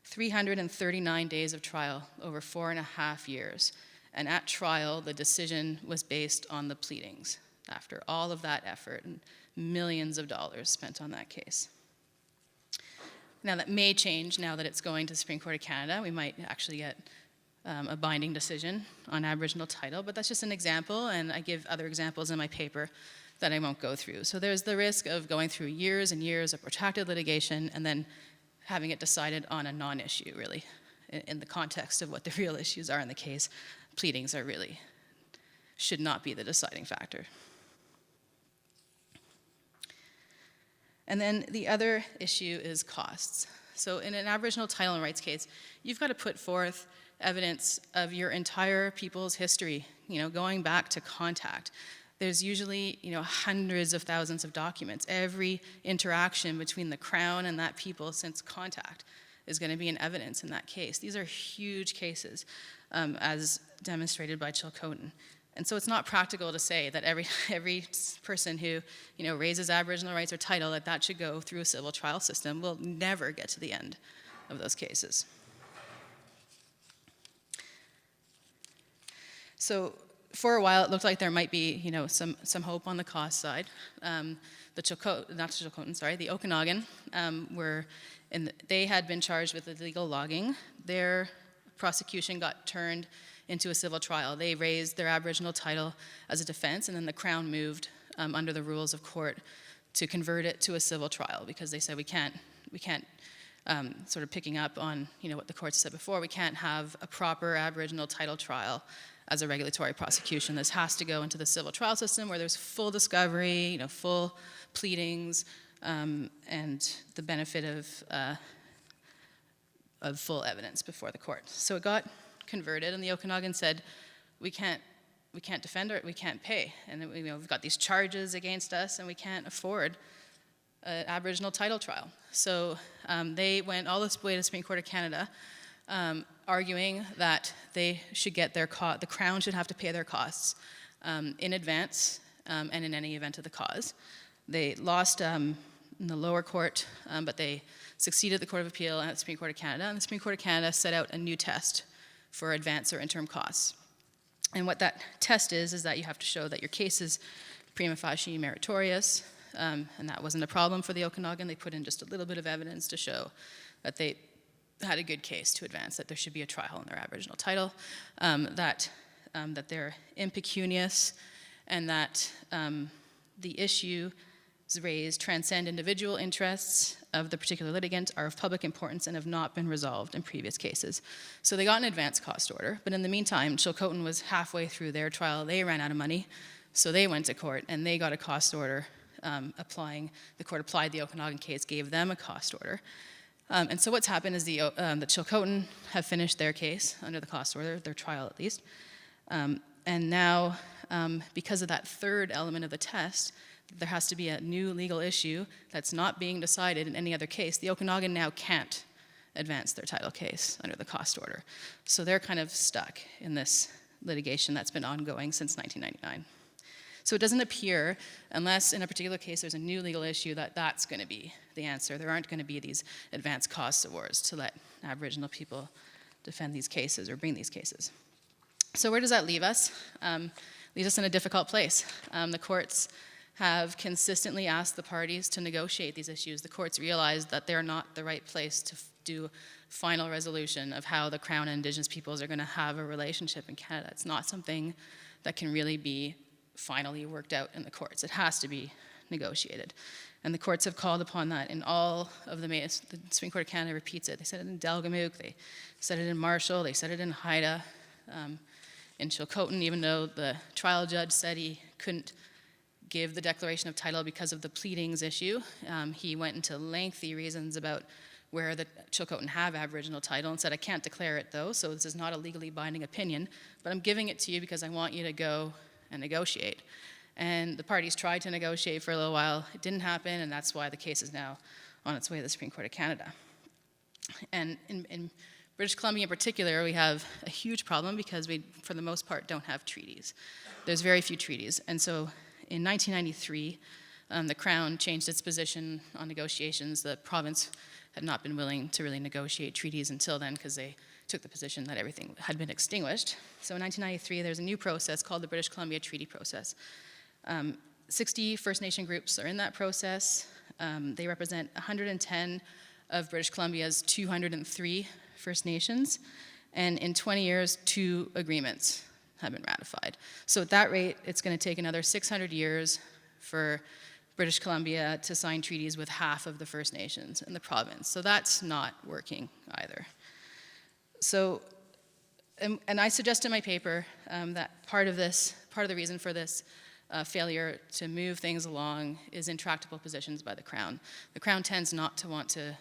339 days of trial over 4.5 years. And at trial, the decision was based on the pleadings after all of that effort and millions of dollars spent on that case. Now, that may change now that it's going to the Supreme Court of Canada. We might actually get a binding decision on Aboriginal title, but that's just an example, and I give other examples in my paper that I won't go through. So there's the risk of going through years and years of protracted litigation and then having it decided on a non-issue, really, in the context of what the real issues are in the case. Pleadings should not be the deciding factor. And then the other issue is costs. So in an Aboriginal title and rights case, you've got to put forth evidence of your entire people's history, going back to contact. There's usually, hundreds of thousands of documents, every interaction between the Crown and that people since contact. is going to be in evidence in that case. These are huge cases, as demonstrated by Chilcotin. And so it's not practical to say that every person who, raises Aboriginal rights or title, that should go through a civil trial system. We'll never get to the end of those cases. So for a while, it looked like there might be, some hope on the cost side. The Okanagan they had been charged with illegal logging. Their prosecution got turned into a civil trial. They raised their Aboriginal title as a defense, and then the Crown moved under the rules of court to convert it to a civil trial because they said we can't sort of picking up on what the courts said before, we can't have a proper Aboriginal title trial as a regulatory prosecution. This has to go into the civil trial system where there's full discovery, full pleadings, and the benefit of full evidence before the court. So it got converted, and the Okanagan said, we can't defend it, we can't pay, and then, we've got these charges against us, and we can't afford an Aboriginal title trial. So they went all the way to the Supreme Court of Canada, arguing that they should get the Crown should have to pay their costs in advance and in any event of the cause. They lost in the lower court, but they succeeded at the Court of Appeal and at the Supreme Court of Canada, and the Supreme Court of Canada set out a new test for advance or interim costs. And what that test is that you have to show that your case is prima facie meritorious, and that wasn't a problem for the Okanagan. They put in just a little bit of evidence to show that they had a good case to advance, that there should be a trial on their Aboriginal title, that they're impecunious, and that the issues raised transcend individual interests of the particular litigant, are of public importance, and have not been resolved in previous cases. So they got an advance cost order, but in the meantime, Chilcotin was halfway through their trial. They ran out of money, so they went to court, and they got a cost order the court applied the Okanagan case, gave them a cost order. And so what's happened is the Chilcotin have finished their case under the cost order, their trial at least. And now, because of that third element of the test, there has to be a new legal issue that's not being decided in any other case. The Okanagan now can't advance their title case under the cost order. So they're kind of stuck in this litigation that's been ongoing since 1999. So it doesn't appear, unless in a particular case there's a new legal issue, that that's going to be the answer. There aren't going to be these advanced cost awards to let Aboriginal people defend these cases or bring these cases. So where does that leave us? Leaves us in a difficult place. The courts have consistently asked the parties to negotiate these issues. The courts realize that they're not the right place to do final resolution of how the Crown and Indigenous peoples are going to have a relationship in Canada. It's not something that can really be finally worked out in the courts. It has to be negotiated. And the courts have called upon that in all of the Supreme Court of Canada repeats it. They said it in Delgamuukw, they said it in Marshall, they said it in Haida, in Chilcotin, even though the trial judge said he couldn't give the declaration of title because of the pleadings issue. He went into lengthy reasons about where the Chilcotin have Aboriginal title and said, I can't declare it though, so this is not a legally binding opinion, but I'm giving it to you because I want you to go and negotiate. And the parties tried to negotiate for a little while. It didn't happen, and that's why the case is now on its way to the Supreme Court of Canada. And in British Columbia in particular, we have a huge problem because we, for the most part, don't have treaties. There's very few treaties. And so in 1993, the Crown changed its position on negotiations. The province had not been willing to really negotiate treaties until then because they took the position that everything had been extinguished. So in 1993, there's a new process called the British Columbia Treaty Process. 60 First Nation groups are in that process. They represent 110 of British Columbia's 203 First Nations. And in 20 years, 2 agreements have been ratified. So at that rate, it's going to take another 600 years for British Columbia to sign treaties with half of the First Nations in the province. So that's not working either. So, and I suggest in my paper that part of the reason for this failure to move things along is intractable positions by the Crown. The Crown tends not to want to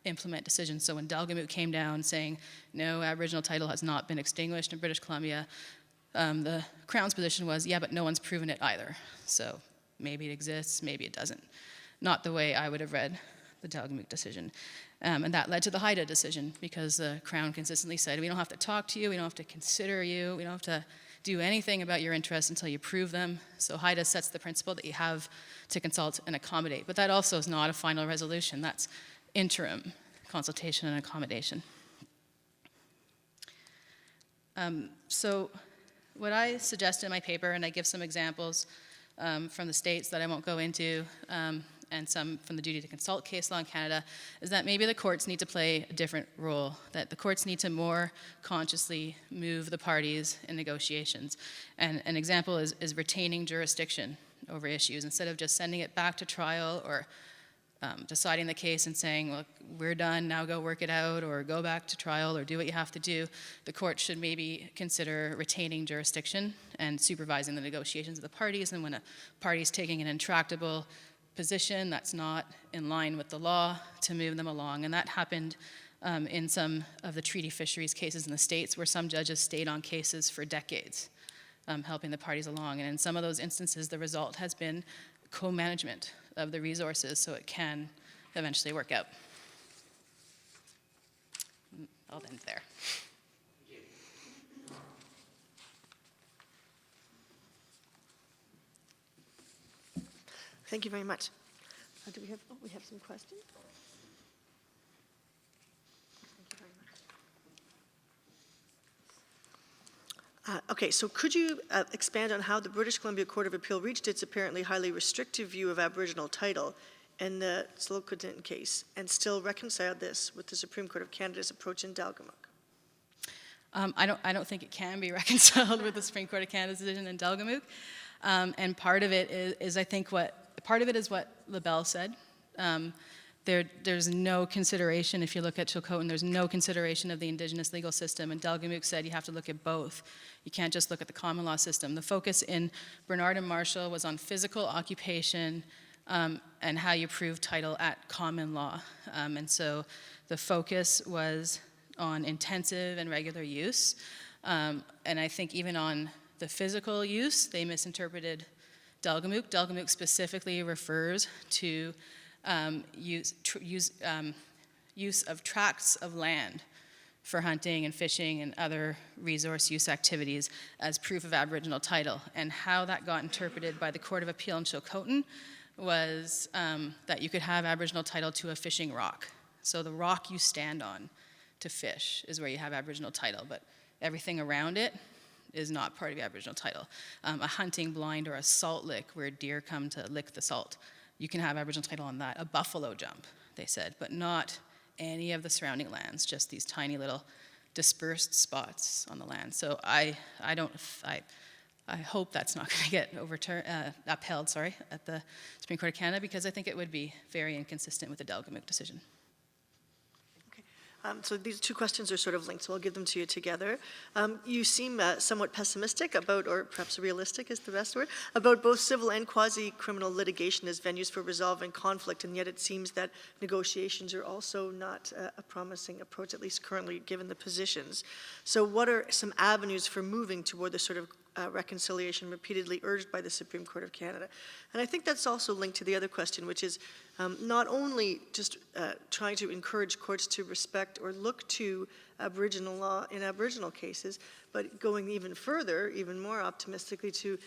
implement decisions. So when Delgamuukw came down saying, no, Aboriginal title has not been extinguished in British Columbia, the Crown's position was, yeah, but no one's proven it either. So maybe it exists, maybe it doesn't. Not the way I would have read the Delgamuukw decision. And that led to the Haida decision because the Crown consistently said, we don't have to talk to you, we don't have to consider you, we don't have to do anything about your interests until you prove them. So Haida sets the principle that you have to consult and accommodate. But that also is not a final resolution. That's interim consultation and accommodation. So what I suggest in my paper, and I give some examples from the states that I won't go into, and some from the duty to consult case law in Canada, is that maybe the courts need to play a different role, that the courts need to more consciously move the parties in negotiations. And an example is retaining jurisdiction over issues. Instead of just sending it back to trial or deciding the case and saying, look, we're done, now go work it out, or go back to trial, or do what you have to do, the court should maybe consider retaining jurisdiction and supervising the negotiations of the parties. And when a party is taking an intractable position that's not in line with the law, to move them along. And that happened in some of the treaty fisheries cases in the States, where some judges stayed on cases for decades, helping the parties along. And in some of those instances, the result has been co-management of the resources, so it can eventually work out. I'll end there. Thank you very much. Do we have, we have some questions? Thank you very much. Okay, so could you expand on how the British Columbia Court of Appeal reached its apparently highly restrictive view of Aboriginal title in the Slocotin case and still reconciled this with the Supreme Court of Canada's approach in Delgamuukw? I don't think it can be reconciled with the Supreme Court of Canada's decision in Delgamuukw. And part of it is I think what LaBelle said. There's no consideration, if you look at Chilcotin, there's no consideration of the Indigenous legal system, and Delgamuukw said you have to look at both. You can't just look at the common law system. The focus in Bernard and Marshall was on physical occupation and how you prove title at common law. And so the focus was on intensive and regular use. And I think even on the physical use, they misinterpreted Delgamuukw. Delgamuukw specifically refers to use of tracts of land for hunting and fishing and other resource use activities as proof of Aboriginal title. And how that got interpreted by the Court of Appeal in Chilcotin was that you could have Aboriginal title to a fishing rock. So the rock you stand on to fish is where you have Aboriginal title, but everything around it is not part of the Aboriginal title. A hunting blind or a salt lick where deer come to lick the salt, you can have Aboriginal title on that. A buffalo jump, they said, but not any of the surrounding lands, just these tiny little dispersed spots on the land. So I hope that's not going to get upheld at the Supreme Court of Canada, because I think it would be very inconsistent with the Delgamuukw decision. So these two questions are sort of linked, so I'll give them to you together. You seem somewhat pessimistic about, or perhaps realistic is the best word, about both civil and quasi-criminal litigation as venues for resolving conflict, and yet it seems that negotiations are also not a promising approach, at least currently, given the positions. So what are some avenues for moving toward the sort of reconciliation repeatedly urged by the Supreme Court of Canada? And I think that's also linked to the other question, which is not only just trying to encourage courts to respect or look to Aboriginal law in Aboriginal cases, but going even further, even more optimistically, to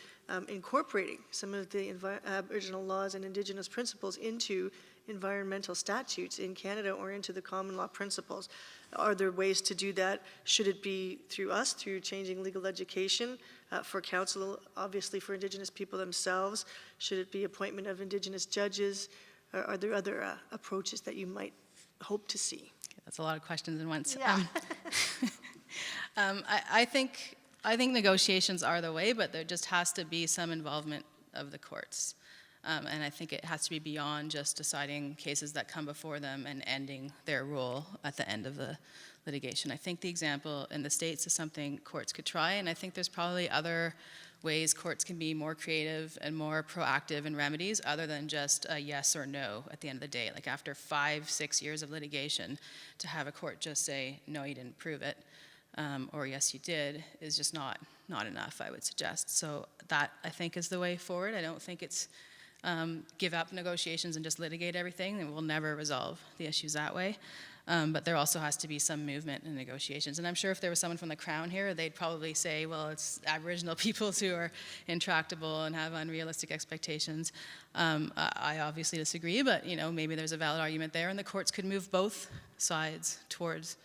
incorporating some of the Aboriginal laws and Indigenous principles into environmental statutes in Canada or into the common law principles. Are there ways to do that? Should it be through us, through changing legal education for counsel, obviously for Indigenous people themselves? Should it be appointment of Indigenous judges? Are there other approaches that you might hope to see? That's a lot of questions in once. Yeah. I think negotiations are the way, but there just has to be some involvement of the courts. And I think it has to be beyond just deciding cases that come before them and ending their role at the end of the litigation. I think the example in the States is something courts could try, and I think there's probably other ways courts can be more creative and more proactive in remedies other than just a yes or no at the end of the day. Like after 5-6 years of litigation, to have a court just say, no, you didn't prove it, or yes, you did, is just not enough, I would suggest. So that, I think, is the way forward. I don't think it's give up negotiations and just litigate everything, then we'll never resolve the issues that way. But there also has to be some movement in negotiations. And I'm sure if there was someone from the Crown here, they'd probably say, well, it's Aboriginal peoples who are intractable and have unrealistic expectations. I obviously disagree, but maybe there's a valid argument there, and the courts could move both sides towards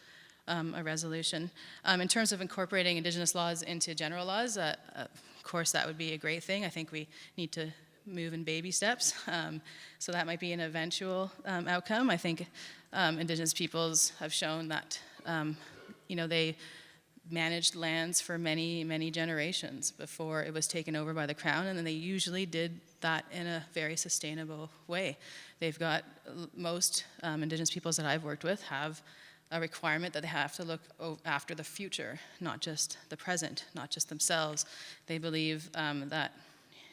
a resolution. In terms of incorporating Indigenous laws into general laws, of course that would be a great thing. I think we need to move in baby steps. So that might be an eventual outcome. I think Indigenous peoples have shown that they managed lands for many, many generations before it was taken over by the Crown, and then they usually did that in a very sustainable way. They've got, most Indigenous peoples that I've worked with have a requirement that they have to look after the future, not just the present, not just themselves. They believe that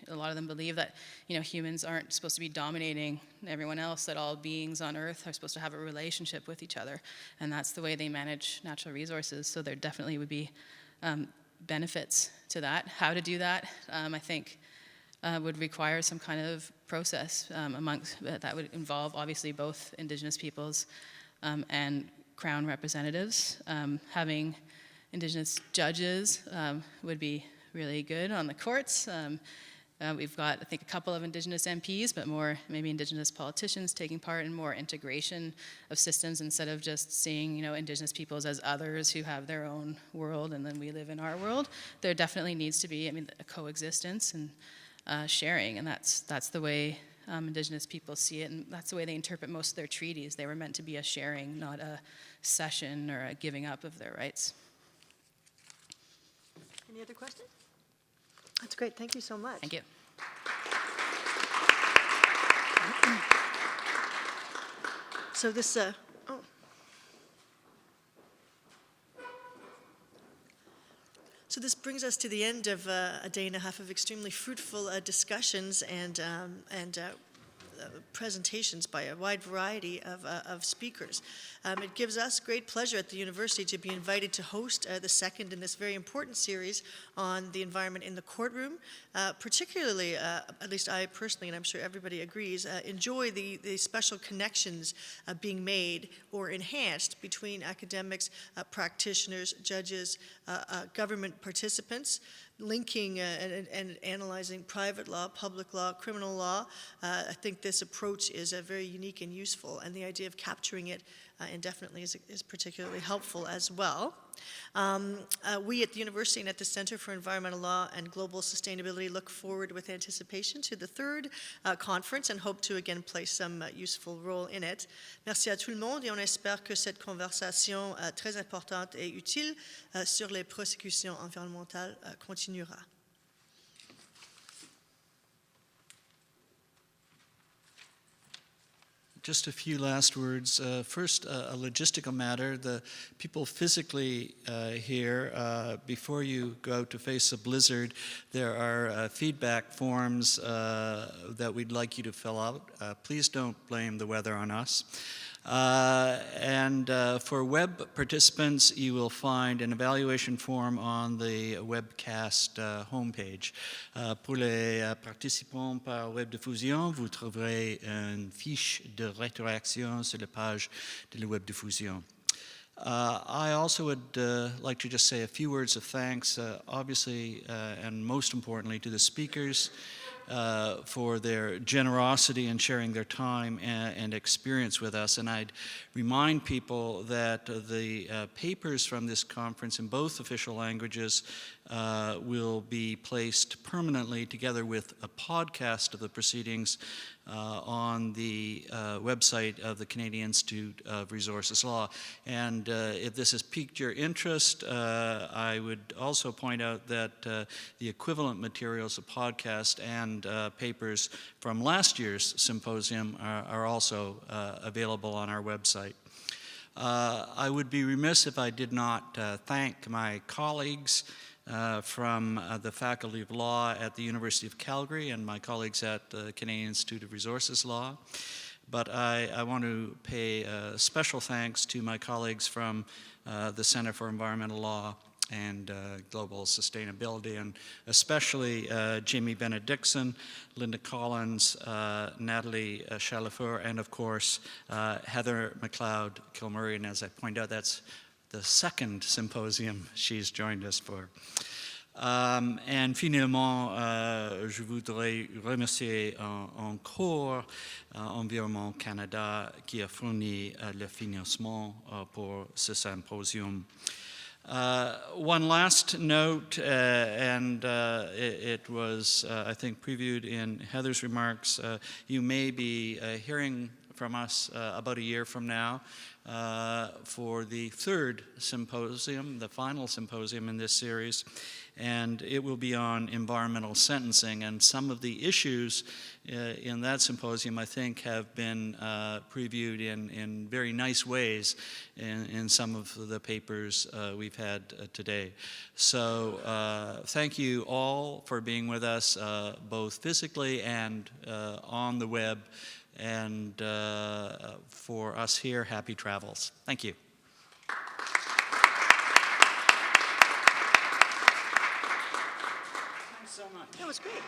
a lot of them believe that humans aren't supposed to be dominating everyone else, that all beings on Earth are supposed to have a relationship with each other, and that's the way they manage natural resources. So there definitely would be benefits to that. How to do that, I think, would require some kind of process that would involve obviously both Indigenous peoples and Crown representatives. Having Indigenous judges would be really good on the courts. We've got, I think, a couple of Indigenous MPs, but more maybe Indigenous politicians taking part in more integration of systems instead of just seeing, Indigenous peoples as others who have their own world and then we live in our world. There definitely needs to be, a coexistence and sharing, and that's the way Indigenous people see it, and that's the way they interpret most of their treaties. They were meant to be a sharing, not a cession or a giving up of their rights. Any other questions? That's great. Thank you so much. Thank you. So this, So this brings us to the end of a day and a half of extremely fruitful discussions and presentations by a wide variety of speakers. It gives us great pleasure at the university to be invited to host the second in this very important series on the environment in the courtroom. Particularly, at least I personally, and I'm sure everybody agrees, enjoy the special connections being made or enhanced between academics, practitioners, judges, government participants, linking and analyzing private law, public law, criminal law. I think this approach is very unique and useful, and the idea of capturing it indefinitely is particularly helpful as well. We at the university and at the Center for Environmental Law and Global Sustainability look forward with anticipation to the third conference and hope to again play some useful role in it. Merci à tout le monde et on espère que cette conversation très importante et utile sur les prosécutions environnementales continuera. Just a few last words. First, a logistical matter. The people physically here, before you go out to face a blizzard, there are feedback forms that we'd like you to fill out. Please don't blame the weather on us. And for web participants, you will find an evaluation form on the webcast homepage. Pour les participants par web diffusion, vous trouverez une fiche de rétroaction sur la page de la web diffusion. I also would like to just say a few words of thanks, obviously, and most importantly, to the speakers for their generosity in sharing their time and experience with us. And I'd remind people that the papers from this conference in both official languages will be placed permanently together with a podcast of the proceedings on the website of the Canadian Institute of Resources Law. And if this has piqued your interest, I would also point out that the equivalent materials, a podcast and papers from last year's symposium are also available on our website. I would be remiss if I did not thank my colleagues from the Faculty of Law at the University of Calgary and my colleagues at the Canadian Institute of Resources Law. But I want to pay special thanks to my colleagues from the Center for Environmental Law and global sustainability, and especially Jamie Benedictson, Linda Collins, Natalie Chalafur, and of course Heather McLeod-Kilmurray. And as I point out, that's the second symposium she's joined us for. And finalement, je voudrais remercier encore Environnement Canada qui a fourni le financement pour ce symposium. One last note, and it was, I think, previewed in Heather's remarks. You may be hearing from us about a year from now for the third symposium, the final symposium in this series, and it will be on environmental sentencing. And some of the issues in that symposium, I think, have been previewed in very nice ways in some of the papers we've had today. So thank you all for being with us, both physically and on the web. And for us here, happy travels. Thank you. Thanks so much. That was great.